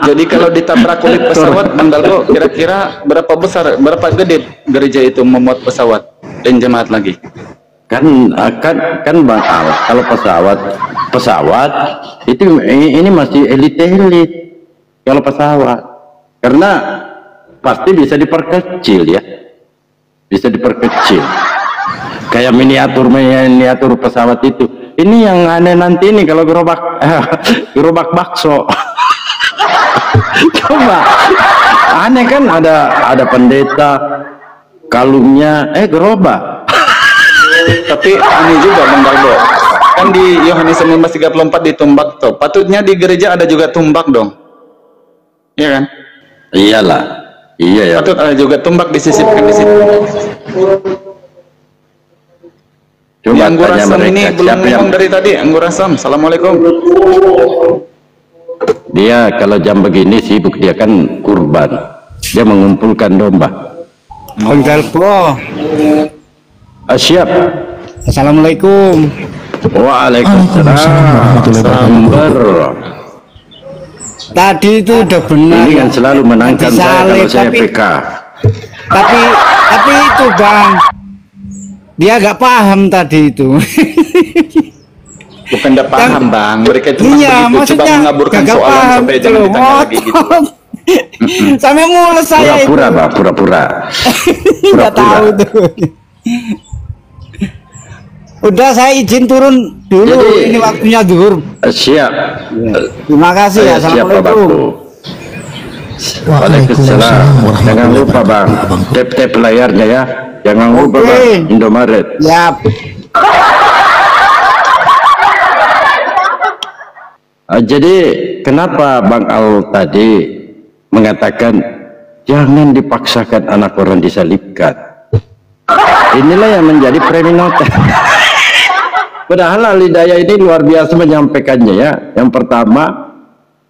Jadi kalau ditabrak oleh pesawat, Bang Dalbo, kira-kira berapa besar, berapa gede gereja itu memuat pesawat dan jemaat lagi? Kan Bang Al, kalau pesawat itu ini masih elit kalau pesawat, karena pasti bisa diperkecil ya, bisa diperkecil kayak miniatur pesawat itu. Ini yang aneh nanti ini kalau gerobak bakso. Coba aneh kan, ada pendeta kalungnya gerobak. Tapi aneh juga Bang Dalbo, kan di Yohanes 19:34 ditumbak tuh, patutnya di gereja ada juga tumbak dong, iya kan? Iyalah, iya ya, patut ada juga tumbak disisipkan di situ. coba Anggur tanya Asam mereka ini belum siapa yang ngomong dari tadi. Anggur Asam, assalamualaikum. dia kalau jam begini sibuk, dia kan kurban, dia mengumpulkan domba. Bang Dalbo, Siap. assalamualaikum. Waalaikumsalam. Sumber. Tadi itu udah benar. Ini kan selalu menangkan saya kalau saya PK. Tapi itu Bang, dia nggak paham tadi itu. Bukan tidak paham Bang, mereka itu Iya, begitu, coba mengaburkan soalan sampai jangan ditanya lagi gitu. Sampai mules saya itu. Pura-pura Bang, pura-pura. Nggak tahu tuh. Udah, saya izin turun dulu. Jadi, ini waktunya zuhur. Siap. Terima kasih ya. Siap Pak Assalamualaikum. Bakku. Waalaikumsalam. Jangan lupa Bang, tap layarnya ya. Jangan lupa Bang, Indomaret. Siap. Jadi kenapa Bang Al tadi mengatakan jangan dipaksakan anak orang disalibkan? Inilah yang menjadi preminoten. Padahal Al-Hidayah ini luar biasa menyampaikannya ya. Yang pertama,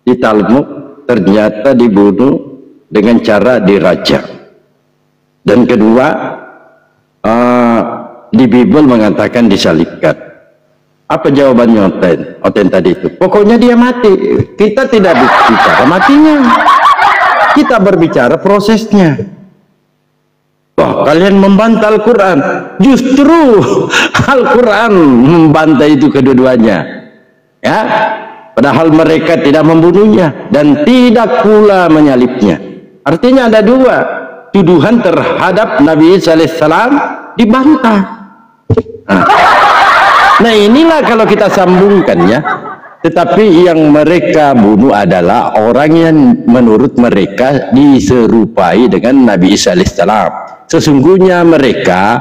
di Talmud ternyata dibunuh dengan cara dirajam. Dan kedua, di Bible mengatakan disalibkan. Apa jawabannya Oten tadi itu? Pokoknya dia mati. Kita tidak bicara matinya, kita berbicara prosesnya. Oh, kalian membantah Al-Quran. Justru Al-Quran membantah itu kedua-duanya ya. Padahal mereka tidak membunuhnya dan tidak pula menyalibnya. Artinya ada dua, tuduhan terhadap Nabi Isa alaihissalam dibantah. Nah inilah kalau kita sambungkan ya. Tetapi yang mereka bunuh adalah orang yang menurut mereka diserupai dengan Nabi Isa alaihissalam. Sesungguhnya mereka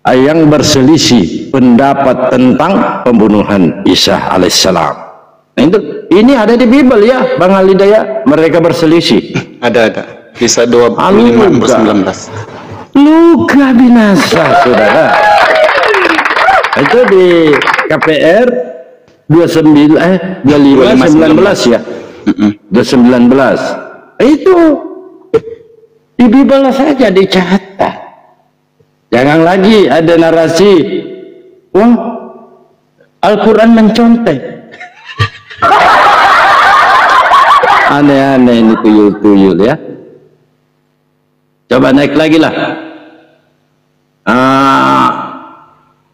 yang berselisih pendapat tentang pembunuhan Isa alaihissalam. Nah, ini ada di Bible ya Bang Al-Hidayah, mereka berselisih. Ada Kisah 25:19. Luka binasa saudara. Itu di KPR 25:19 ya. 2:19. Itu di Bible saja dicatat. Jangan lagi ada narasi Al-Quran mencontek. Aneh-aneh ini tuyul-tuyul ya. Coba naik lagi lah.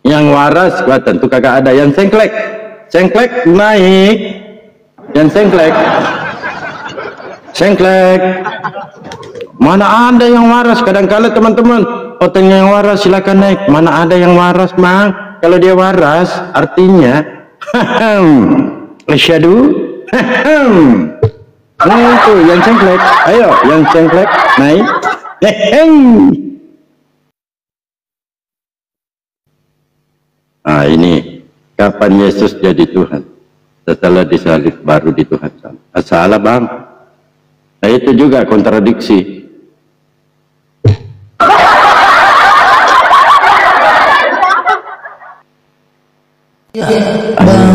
Yang waras tentu kagak ada. Yang sengklek naik. Yang sengklek mana ada yang waras? Kadang-kala teman-teman Otennya yang waras silakan naik. Mana ada yang waras Bang? Kalau dia waras artinya asyhadu nah itu yang cengklek. Ayo yang cengklek naik. Ini kapan Yesus jadi Tuhan? Setelah disalib baru di Tuhan. Salah Bang. Nah itu juga kontradiksi. Ya, Bang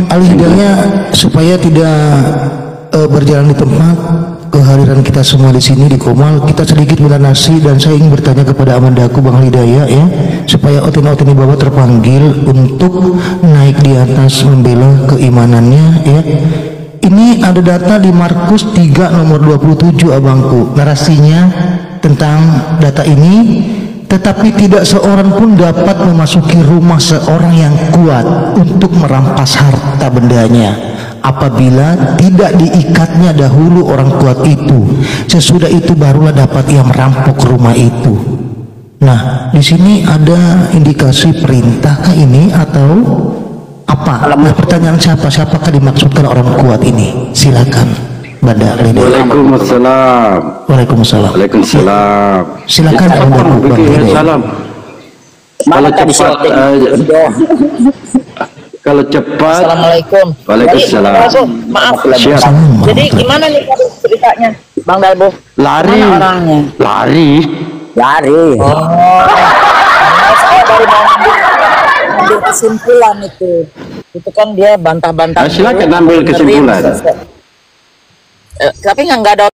Al-Hidayah, supaya tidak berjalan di tempat kehadiran kita semua di sini di Komal, kita sedikit melanasi dan saya ingin bertanya kepada Amandaku Bang Al-Hidayah ya, supaya oten-oten di bawah terpanggil untuk naik di atas membela keimanannya ya. Ini ada data di Markus 3 nomor 27 abangku. Narasinya tentang data ini, tetapi tidak seorang pun dapat memasuki rumah seorang yang kuat untuk merampas harta bendanya apabila tidak diikatnya dahulu orang kuat itu. Sesudah itu barulah dapat ia merampok rumah itu. Nah, di sini ada indikasi perintahkah ini atau apa? Nah, pertanyaan siapakah dimaksudkan orang kuat ini? Silakan, Banda Lede. Waalaikumsalam. Waalaikumsalam. Waalaikumsalam. Silakan, Banda Lede. Salam. Kalau cepat, kalau cepat. Assalamualaikum. Waalaikumsalam. Maaf. Siap. Jadi gimana nih ceritanya, Bang Dalbo? Lari. Mana orangnya? Lari. Oh. Saya baru mau ambil kesimpulan itu. Itu kan dia bantah-bantah. Silakan ambil kesimpulan. Tapi nggak ada